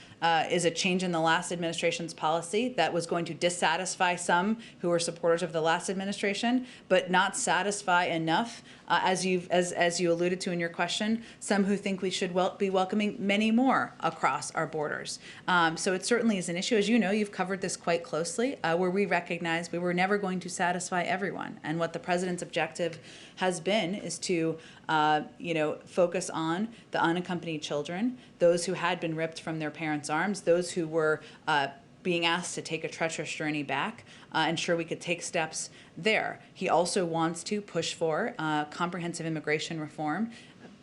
is a change in the last administration's policy that was going to dissatisfy some who were supporters of the last administration, but not satisfy enough, as you alluded to in your question, some who think we should be welcoming many more across our borders. So it certainly is an issue. As you know, you've covered this quite closely, where we recognize we were never going to satisfy everyone. And what the president's objective has been is to focus on the unaccompanied children, those who had been ripped from their parents' arms, those who were being asked to take a treacherous journey back, ensure we could take steps there. He also wants to push for comprehensive immigration reform,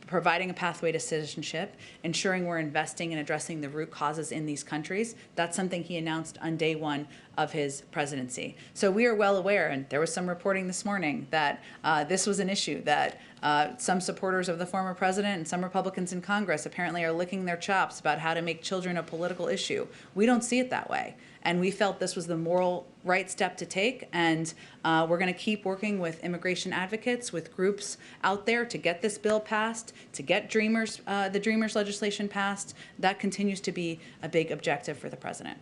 providing a pathway to citizenship, ensuring we're investing in addressing the root causes in these countries. That's something he announced on day one of his presidency. So we are well aware, and there was some reporting this morning that this was an issue that some supporters of the former president and some Republicans in Congress apparently are licking their chops about how to make children a political issue. We don't see it that way. And we felt this was the moral right step to take, and we're going to keep working with immigration advocates, with groups out there to get this bill passed, to get the Dreamers legislation passed. That continues to be a big objective for the president.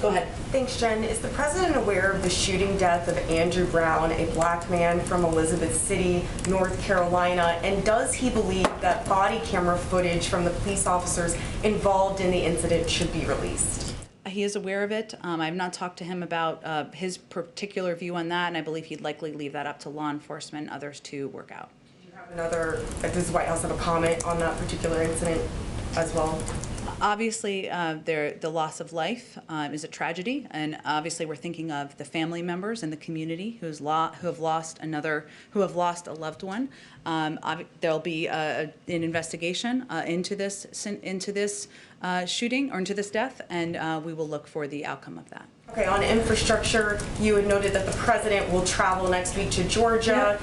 Go ahead. Thanks, Jen. Is the president aware of the shooting death of Andrew Brown, a black man from Elizabeth City, North Carolina? And does he believe that body camera footage from the police officers involved in the incident should be released? He is aware of it. I've not talked to him about his particular view on that, and I believe he'd likely leave that up to law enforcement and others to work out. Does the White House have a comment on that particular incident as well? Obviously, the loss of life is a tragedy, and obviously we're thinking of the family members and the community who have lost a loved one. There'll be an investigation into this shooting or into this death, and we will look for the outcome of that. Okay, on infrastructure, you had noted that the president will travel next week to Georgia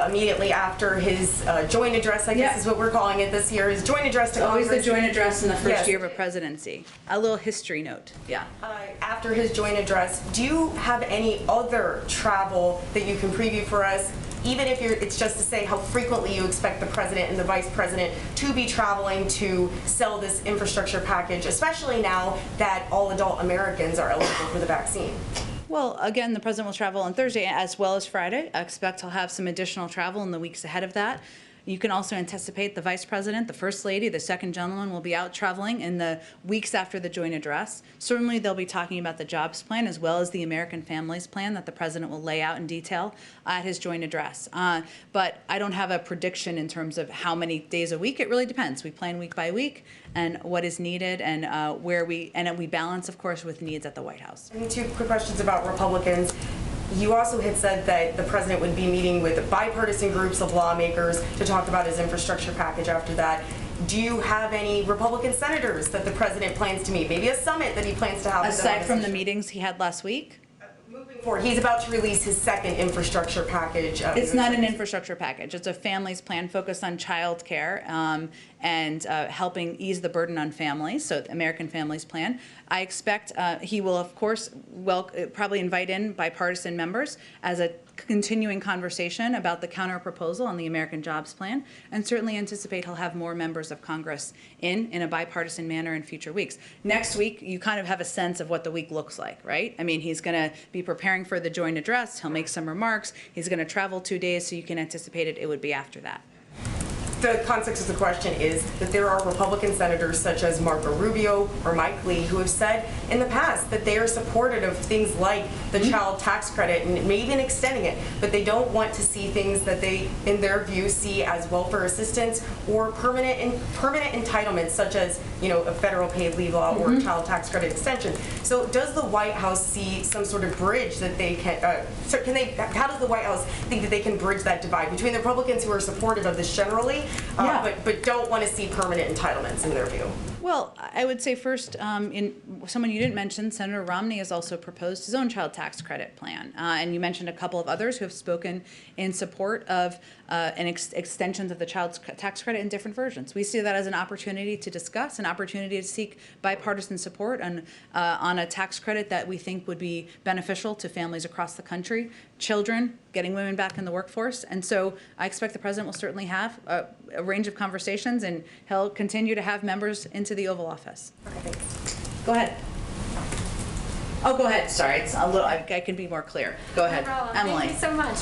immediately after his joint address, I guess is what we're calling it this year, his joint address to Congress. Always the joint address in the first year of a presidency. A little history note, yeah. After his joint address, do you have any other travel that you can preview for us? Even if it's just to say how frequently you expect the president and the vice president to be traveling to sell this infrastructure package, especially now that all adult Americans are eligible for the vaccine. Well, again, the president will travel on Thursday as well as Friday. I expect he'll have some additional travel in the weeks ahead of that. You can also anticipate the vice president, the first lady, the second gentleman will be out traveling in the weeks after the joint address. Certainly they'll be talking about the jobs plan as well as the American Families Plan that the president will lay out in detail at his joint address. But I don't have a prediction in terms of how many days a week. It really depends. We plan week by week and what is needed and we balance, of course, with needs at the White House. And 2 quick questions about Republicans. You also had said that the president would be meeting with bipartisan groups of lawmakers to talk about his infrastructure package after that. Do you have any Republican senators that the president plans to meet? Maybe a summit that he plans to have? Aside from the meetings he had last week? Moving forward, he's about to release his second infrastructure package. It's not an infrastructure package. It's a families plan focused on child care and helping ease the burden on families, so the American Families Plan. I expect he will, of course, probably invite in bipartisan members as a continuing conversation about the counter proposal on the American Jobs Plan, and certainly anticipate he'll have more members of Congress in a bipartisan manner in future weeks. Next week, you kind of have a sense of what the week looks like, right? I mean, he's going to be preparing for the joint address. He'll make some remarks. He's going to travel 2 days, so you can anticipate it would be after that. The context of the question is that there are Republican senators such as Marco Rubio or Mike Lee who have said in the past that they are supportive of things like the child tax credit and maybe even extending it, but they don't want to see things that they, in their view, see as welfare assistance or permanent entitlements such as, a federal paid leave law or child tax credit extension. So does the White House see some sort of bridge that they can, how does the White House think that they can bridge that divide between the Republicans who are supportive of this generally, but don't want to see permanent entitlements in their view? Well, I would say first, in someone you didn't mention, Senator Romney has also proposed his own child tax credit plan. And you mentioned a couple of others who have spoken in support of extensions of the child tax credit in different versions. We see that as an opportunity to discuss, an opportunity to seek bipartisan support on a tax credit that we think would be beneficial to families across the country, children, getting women back in the workforce. And so I expect the president will certainly have a range of conversations, and he'll continue to have members into the Oval Office. Okay, thanks. Go ahead. Oh, go ahead. Sorry, it's a little. I can be more clear. Go ahead, No problem. Emily. Thank you so much.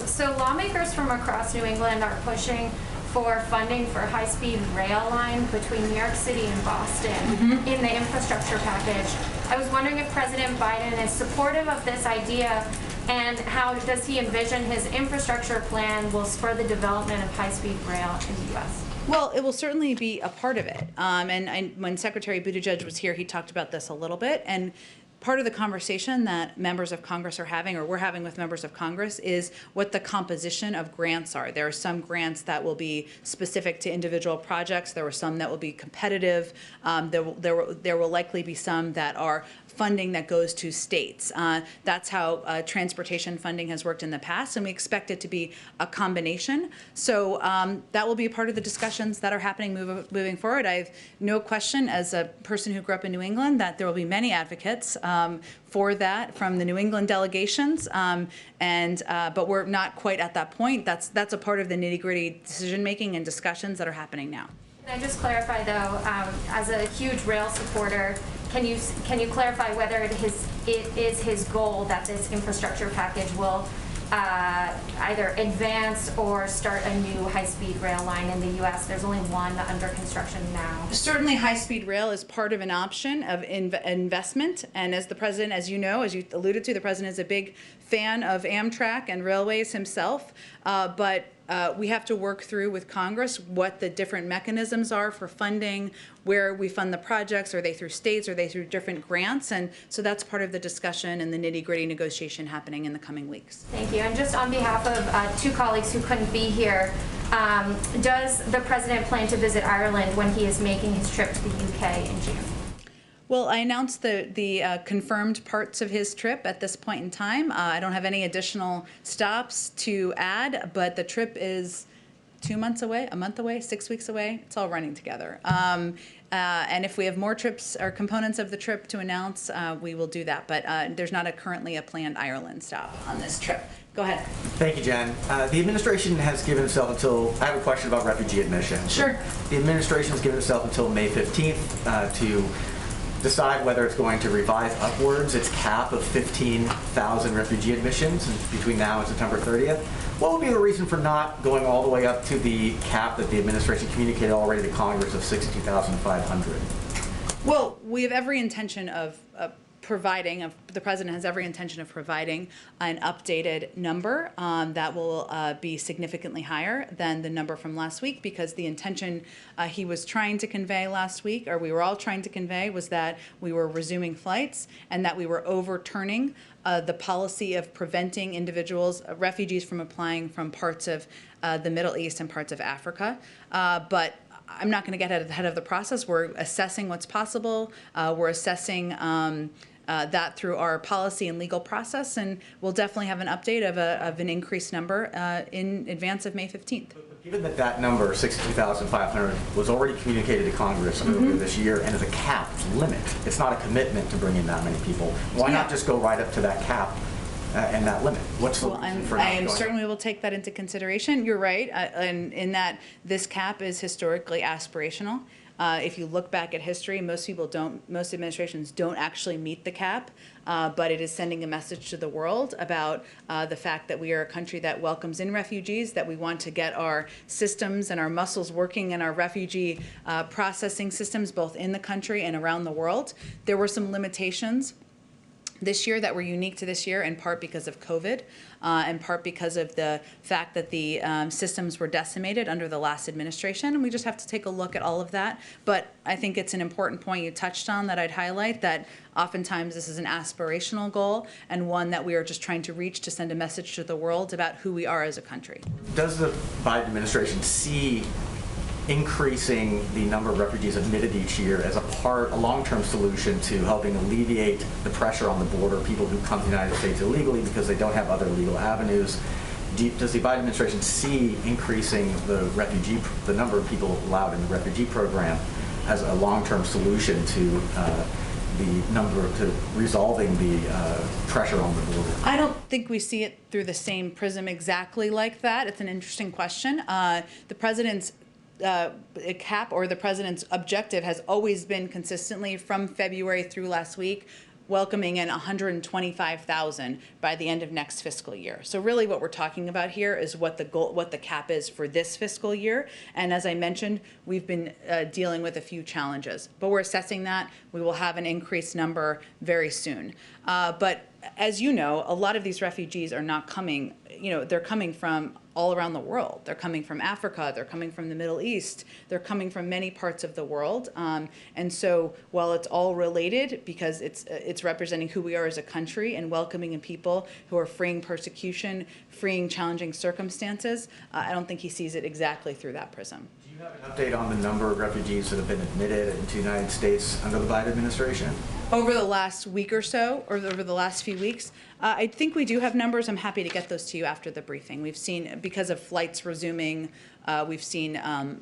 So lawmakers from across New England are pushing for funding for high-speed rail line between New York City and Boston in the infrastructure package. I was wondering if President Biden is supportive of this idea, and how does he envision his infrastructure plan will spur the development of high-speed rail in the U.S.? Well, it will certainly be a part of it. And when Secretary Buttigieg was here, he talked about this a little bit. And part of the conversation that members of Congress are having, or we're having with members of Congress, is what the composition of grants are. There are some grants that will be specific to individual projects. There are some that will be competitive. There will likely be some that are funding that goes to states. That's how transportation funding has worked in the past, and we expect it to be a combination. So that will be a part of the discussions that are happening moving forward. I have no question, as a person who grew up in New England, that there will be many advocates for that from the New England delegations, but we're not quite at that point. That's a part of the nitty-gritty decision-making and discussions that are happening now. Can I just clarify, though, as a huge rail supporter, can you clarify whether it is his goal that this infrastructure package will either advance or start a new high-speed rail line in the U.S.? There's only one under construction now. Certainly high-speed rail is part of an option of investment, and as the president, as you know, as you alluded to, the president is a big fan of Amtrak and railways himself, but we have to work through with Congress what the different mechanisms are for funding, where we fund the projects. Are they through states? Are they through different grants? And so that's part of the discussion and the nitty-gritty negotiation happening in the coming weeks. Thank you. And just on behalf of two colleagues who couldn't be here, does the president plan to visit Ireland when he is making his trip to the UK in June? Well, I announced the confirmed parts of his trip at this point in time. I don't have any additional stops to add, but the trip is 2 months away, a month away, 6 weeks away. It's all running together. And if we have more trips or components of the trip to announce, we will do that. But there's not currently a planned Ireland stop on this trip. Go ahead. Thank you, Jen. The administration has given itself until, I have a question about refugee admission. Sure. The administration has given itself until May 15th to decide whether it's going to revise upwards its cap of 15,000 refugee admissions between now and September 30th. What would be the reason for not going all the way up to the cap that the administration communicated already to Congress of 62,500? Well, we have every intention of the president has every intention of providing an updated number that will be significantly higher than the number from last week, because the intention he was trying to convey last week, or we were all trying to convey, was that we were resuming flights and that we were overturning the policy of preventing individuals, refugees, from applying from parts of the Middle East and parts of Africa. But I'm not going to get ahead of the process. We're assessing what's possible. We're assessing that through our policy and legal process, and we'll definitely have an update of an increased number in advance of May 15th. Given that that number, 62,500, was already communicated to Congress earlier this year and is a capped limit, it's not a commitment to bring in that many people, why not just go right up to that cap and that limit? What's the reason for not going up? Certainly will take that into consideration. You're right, in that this cap is historically aspirational. If you look back at history, most administrations don't actually meet the cap, but it is sending a message to the world about the fact that we are a country that welcomes in refugees, that we want to get our systems and our muscles working in our refugee processing systems, both in the country and around the world. There were some limitations this year that were unique to this year, in part because of COVID, in part because of the fact that the systems were decimated under the last administration, and we just have to take a look at all of that. But I think it's an important point you touched on that I'd highlight, that oftentimes this is an aspirational goal and one that we are just trying to reach to send a message to the world about who we are as a country. Does the Biden administration see increasing the number of refugees admitted each year as a long-term solution to helping alleviate the pressure on the border, people who come to the United States illegally because they don't have other legal avenues. Does the Biden administration see increasing the number of people allowed in the refugee program as a long-term solution to resolving the pressure on the border? I don't think we see it through the same prism exactly like that. It's an interesting question. The president's cap or the president's objective has always been consistently from February through last week, welcoming in 125,000 by the end of next fiscal year. So really what we're talking about here is what the cap is for this fiscal year. And as I mentioned, we've been dealing with a few challenges, but we're assessing that. We will have an increased number very soon. But as you know, a lot of these refugees are not coming, they're coming from all around the world. They're coming from Africa, they're coming from the Middle East, they're coming from many parts of the world. And so while it's all related, because it's representing who we are as a country and welcoming in people who are freeing persecution, freeing challenging circumstances, I don't think he sees it exactly through that prism. Do you have an update on the number of refugees that have been admitted into the United States under the Biden administration? Over the last week or so, or over the last few weeks, I think we do have numbers. I'm happy to get those to you after the briefing. We've seen, because of flights resuming, we've seen an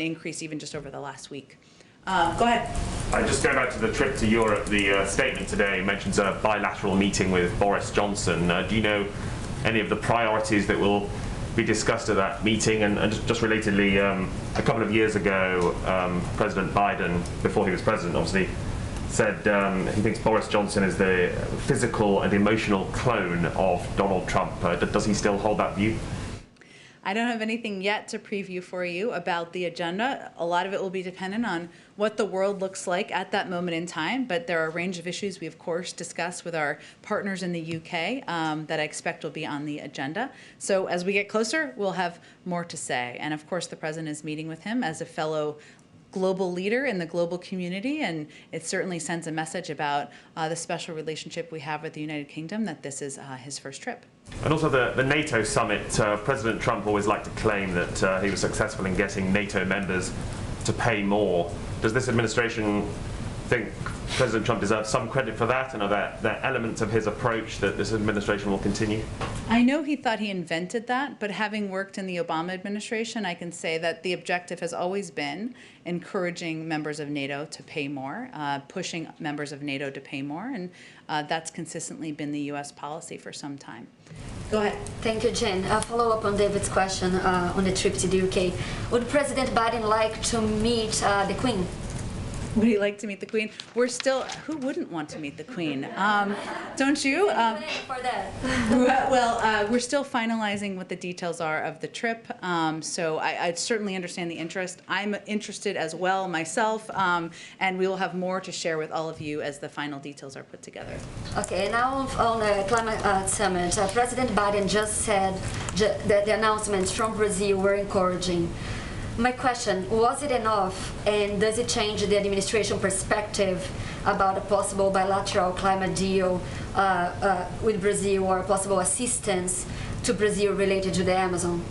increase even just over the last week. Go ahead. Just going back to the trip to Europe, the statement today mentions a bilateral meeting with Boris Johnson. Do you know any of the priorities that will be discussed at that meeting? And just relatedly, a couple of years ago, President Biden, before he was president, obviously, said he thinks Boris Johnson is the physical and emotional clone of Donald Trump. Does he still hold that view? I don't have anything yet to preview for you about the agenda. A lot of it will be dependent on what the world looks like at that moment in time, but there are a range of issues we, of course, discuss with our partners in the UK that I expect will be on the agenda. So as we get closer, we'll have more to say. And of course, the president is meeting with him as a fellow global leader in the global community, and it certainly sends a message about the special relationship we have with the United Kingdom, that this is his first trip. And also the NATO summit, President Trump always liked to claim that he was successful in getting NATO members to pay more. Does this administration think President Trump deserves some credit for that, and are there elements of his approach that this administration will continue? I know he thought he invented that, but having worked in the Obama administration, I can say that the objective has always been encouraging members of NATO to pay more, pushing members of NATO to pay more, and that's consistently been the U.S. policy for some time. Go ahead. Thank you, Jen. A follow-up on David's question on the trip to the UK. Would President Biden like to meet the Queen? Would he like to meet the Queen? We're still, who wouldn't want to meet the Queen? Don't you? For that. Well, we're still finalizing what the details are of the trip, so I certainly understand the interest. I'm interested as well myself, and we will have more to share with all of you as the final details are put together. Okay, now on the climate summit, President Biden just said that the announcements from Brazil were encouraging. My question, was it enough, and does it change the administration perspective about a possible bilateral climate deal with Brazil, or possible assistance to Brazil related to the Amazon?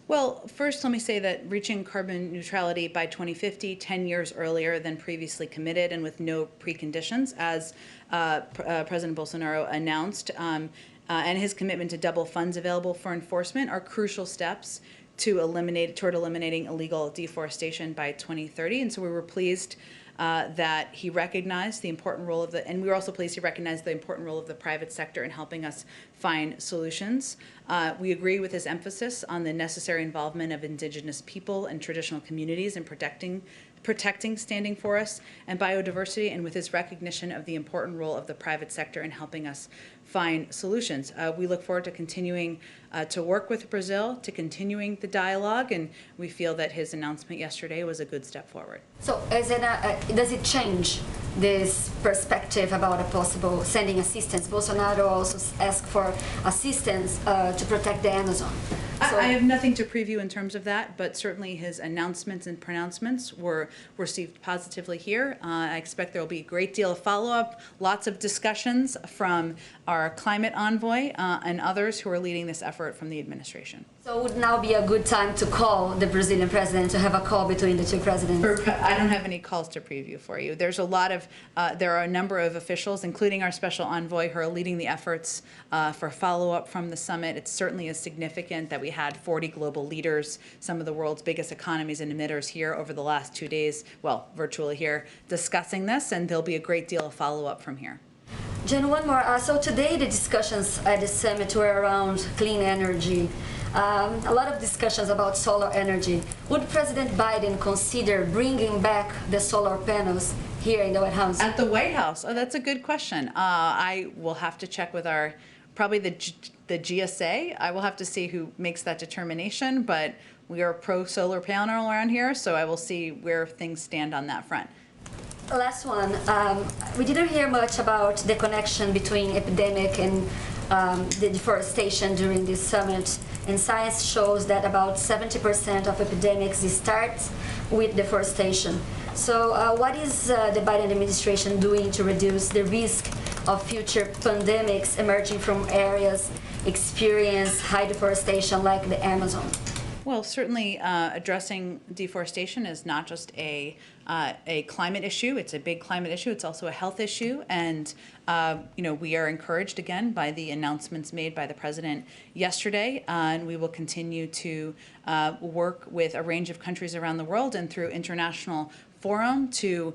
Well, first let me say that reaching carbon neutrality by 2050, 10 years earlier than previously committed and with no preconditions, as President Bolsonaro announced, and his commitment to double funds available for enforcement are crucial steps toward eliminating illegal deforestation by 2030. And so we were pleased that he recognized the important role of and we were also pleased he recognized the important role of the private sector in helping us find solutions. We agree with his emphasis on the necessary involvement of Indigenous people and traditional communities in protecting standing forests and biodiversity, and with his recognition of the important role of the private sector in helping us find solutions. We look forward to continuing to work with Brazil, to continuing the dialogue, and we feel that his announcement yesterday was a good step forward. So does it change this perspective about a possible sending assistance? Bolsonaro also asked for assistance to protect the Amazon. I have nothing to preview in terms of that, but certainly his announcements and pronouncements were received positively here. I expect there will be a great deal of follow-up, lots of discussions from our climate envoy and others who are leading this effort from the administration. So would now be a good time to call the Brazilian president, to have a call between the two presidents? I don't have any calls to preview for you. There's a lot of, there are a number of officials, including our special envoy, who are leading the efforts for follow-up from the summit. It certainly is significant that we had 40 global leaders, some of the world's biggest economies and emitters here over the last 2 days, well, virtually here, discussing this, and there'll be a great deal of follow-up from here. Jen, one more. So today the discussions at the summit were around clean energy. A lot of discussions about solar energy. Would President Biden consider bringing back the solar panels here in the White House? At the White House? Oh, that's a good question. I will have to check with our, probably the GSA. I will have to see who makes that determination, but we are pro-solar panel around here, so I will see where things stand on that front. Last one. We didn't hear much about the connection between epidemic and the deforestation during this summit. And science shows that about 70% of epidemics start with deforestation. So what is the Biden administration doing to reduce the risk of future pandemics emerging from areas experience high deforestation like the Amazon? Well, certainly addressing deforestation is not just a climate issue. It's a big climate issue. It's also a health issue. And, you know, we are encouraged again by the announcements made by the president yesterday. And we will continue to work with a range of countries around the world and through international forum to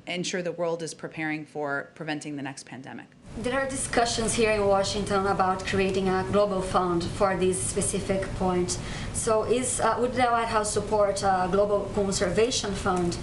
ensure the world is preparing for preventing the next pandemic. There are discussions here in Washington about creating a global fund for this specific point. So would the White House support a global conservation fund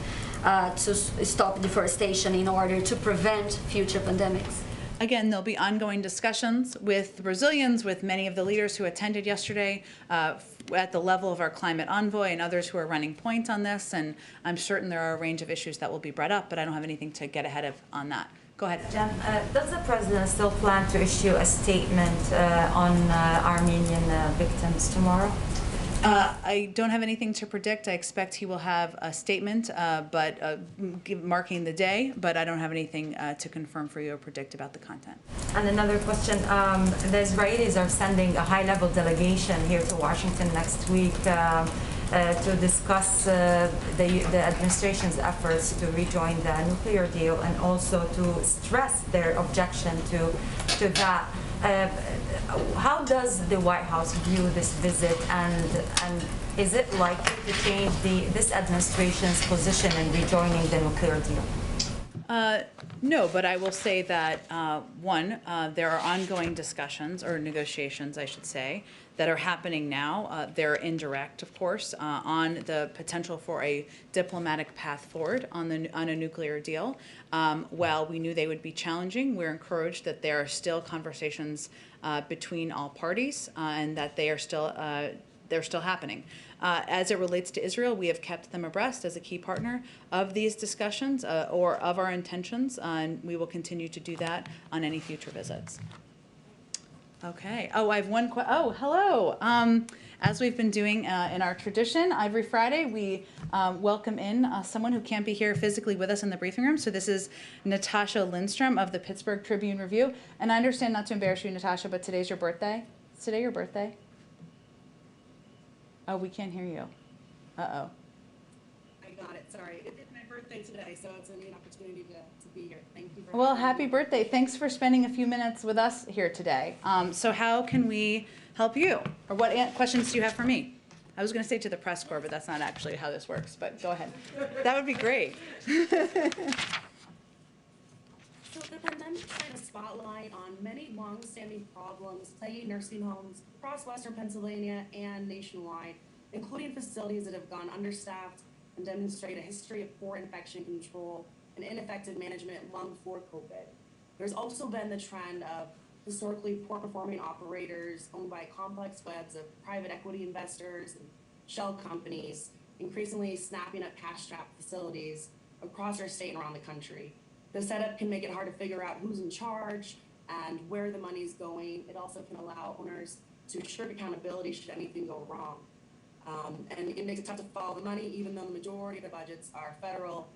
to stop deforestation in order to prevent future pandemics? Again, there'll be ongoing discussions with the Brazilians, with many of the leaders who attended yesterday at the level of our climate envoy and others who are running point on this. And I'm certain there are a range of issues that will be brought up, but I don't have anything to get ahead of on that. Go ahead. Jen, does the president still plan to issue a statement on Armenian victims tomorrow? I don't have anything to predict. I expect he will have a statement, marking the day, but I don't have anything to confirm for you or predict about the content. And another question, the Israelis are sending a high-level delegation here to Washington next week to discuss the administration's efforts to rejoin the nuclear deal and also to stress their objection to that. How does the White House view this visit, and is it likely to change this administration's position in rejoining the nuclear deal? No, but I will say that, one, there are ongoing discussions, or negotiations, I should say, that are happening now. They're indirect, of course, on the potential for a diplomatic path forward on a nuclear deal. While we knew they would be challenging, we're encouraged that there are still conversations between all parties and that they're still happening. As it relates to Israel, we have kept them abreast as a key partner of these discussions or of our intentions, and we will continue to do that on any future visits. Okay. Oh, I have one question. Oh, hello. As we've been doing in our tradition, every Friday we welcome in someone who can't be here physically with us in the briefing room. So this is Natasha Lindstrom of the Pittsburgh Tribune Review. And I understand, not to embarrass you, Natasha, but today's your birthday. Is today your birthday? Oh, we can't hear you. Uh-oh. I got it, sorry. It's my birthday today, so it's a neat opportunity to be here. Thank you very much. Well, happy birthday. Thanks for spending a few minutes with us here today. So how can we help you? Or what questions do you have for me? I was going to say to the press corps, but that's not actually how this works, but go ahead. That would be great. So the pandemic shined a spotlight on many long-standing problems plaguing nursing homes across Western Pennsylvania and nationwide, including facilities that have gone understaffed and demonstrate a history of poor infection control and ineffective management long before COVID. There's also been the trend of historically poor-performing operators owned by complex webs of private equity investors and shell companies, increasingly snapping up cash-strapped facilities across our state and around the country. The setup can make it hard to figure out who's in charge and where the money's going. It also can allow owners to shirk accountability should anything go wrong. And it makes it tough to follow the money, even though the majority of the budgets are federal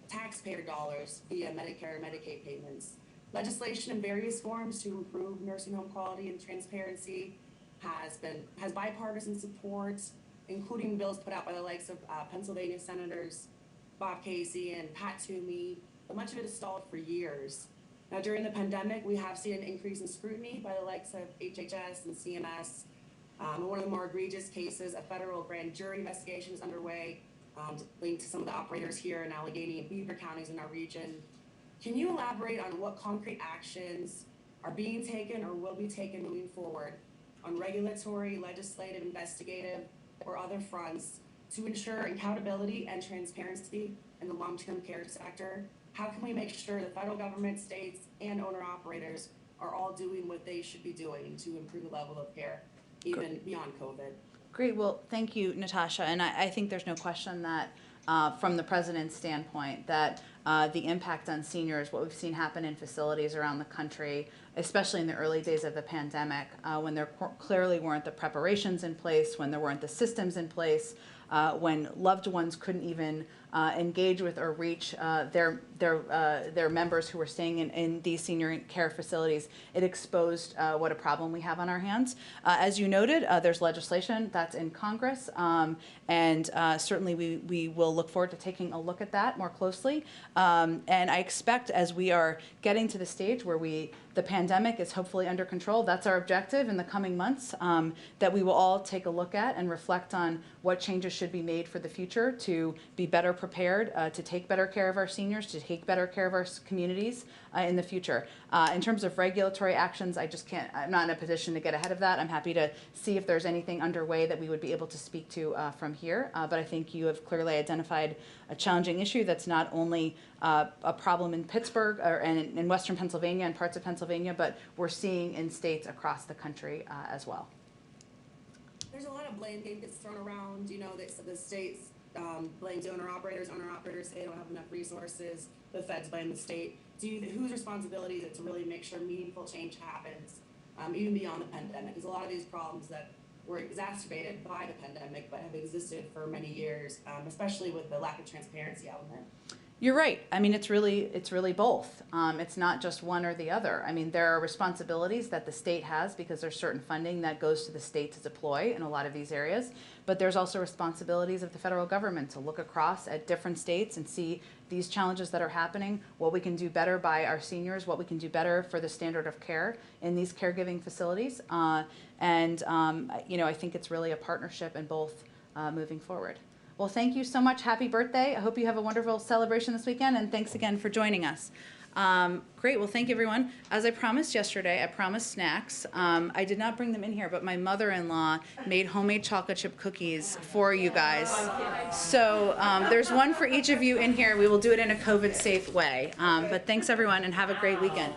taxpayer dollars via Medicare and Medicaid payments. Legislation in various forms to improve nursing home quality and transparency has bipartisan support, including bills put out by the likes of Pennsylvania Senators Bob Casey and Pat Toomey, but much of it has stalled for years. Now, during the pandemic, we have seen an increase in scrutiny by the likes of HHS and CMS. In one of the more egregious cases, a federal grand jury investigation is underway linked to some of the operators here in Allegheny and Beaver counties in our region. Can you elaborate on what concrete actions are being taken or will be taken moving forward on regulatory, legislative, investigative, or other fronts to ensure accountability and transparency in the long-term care sector? How can we make sure the federal government, states, and owner-operators are all doing what they should be doing to improve the level of care, even beyond COVID? Great. Well, thank you, Natasha. And I think there's no question that from the president's standpoint, that the impact on seniors, what we've seen happen in facilities around the country, especially in the early days of the pandemic, when there clearly weren't the preparations in place, when there weren't the systems in place, when loved ones couldn't even engage with or reach their members who were staying in these senior care facilities, it exposed what a problem we have on our hands. As you noted, there's legislation that's in Congress, and certainly we will look forward to taking a look at that more closely. And I expect as we are getting to the stage where the pandemic is hopefully under control, that's our objective in the coming months, that we will all take a look at and reflect on what changes should be made for the future to be better prepared, to take better care of our seniors, to take better care of our communities in the future. In terms of regulatory actions, I'm not in a position to get ahead of that. I'm happy to see if there's anything underway that we would be able to speak to from here. But I think you have clearly identified a challenging issue that's not only a problem in Pittsburgh and in Western Pennsylvania and parts of Pennsylvania, but we're seeing in states across the country as well. There's a lot of blame game gets thrown around. You know, the states blame owner-operators. Owner-operators say they don't have enough resources. The feds blame the state. Whose responsibility is it to really make sure meaningful change happens, even beyond the pandemic? Because a lot of these problems that were exacerbated by the pandemic but have existed for many years, especially with the lack of transparency element. You're right. I mean, it's really both. It's not just one or the other. I mean, there are responsibilities that the state has because there's certain funding that goes to the state to deploy in a lot of these areas. But there's also responsibilities of the federal government to look across at different states and see these challenges that are happening, what we can do better by our seniors, what we can do better for the standard of care in these caregiving facilities. You know, I think it's really a partnership in both moving forward. Well, thank you so much. Happy birthday. I hope you have a wonderful celebration this weekend, and thanks again for joining us. Great. Well, thank you, everyone. As I promised yesterday, I promised snacks. I did not bring them in here, but my mother-in-law made homemade chocolate chip cookies for you guys. So there's one for each of you in here. We will do it in a COVID-safe way. But thanks, everyone, and have a great weekend.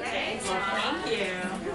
Thank you.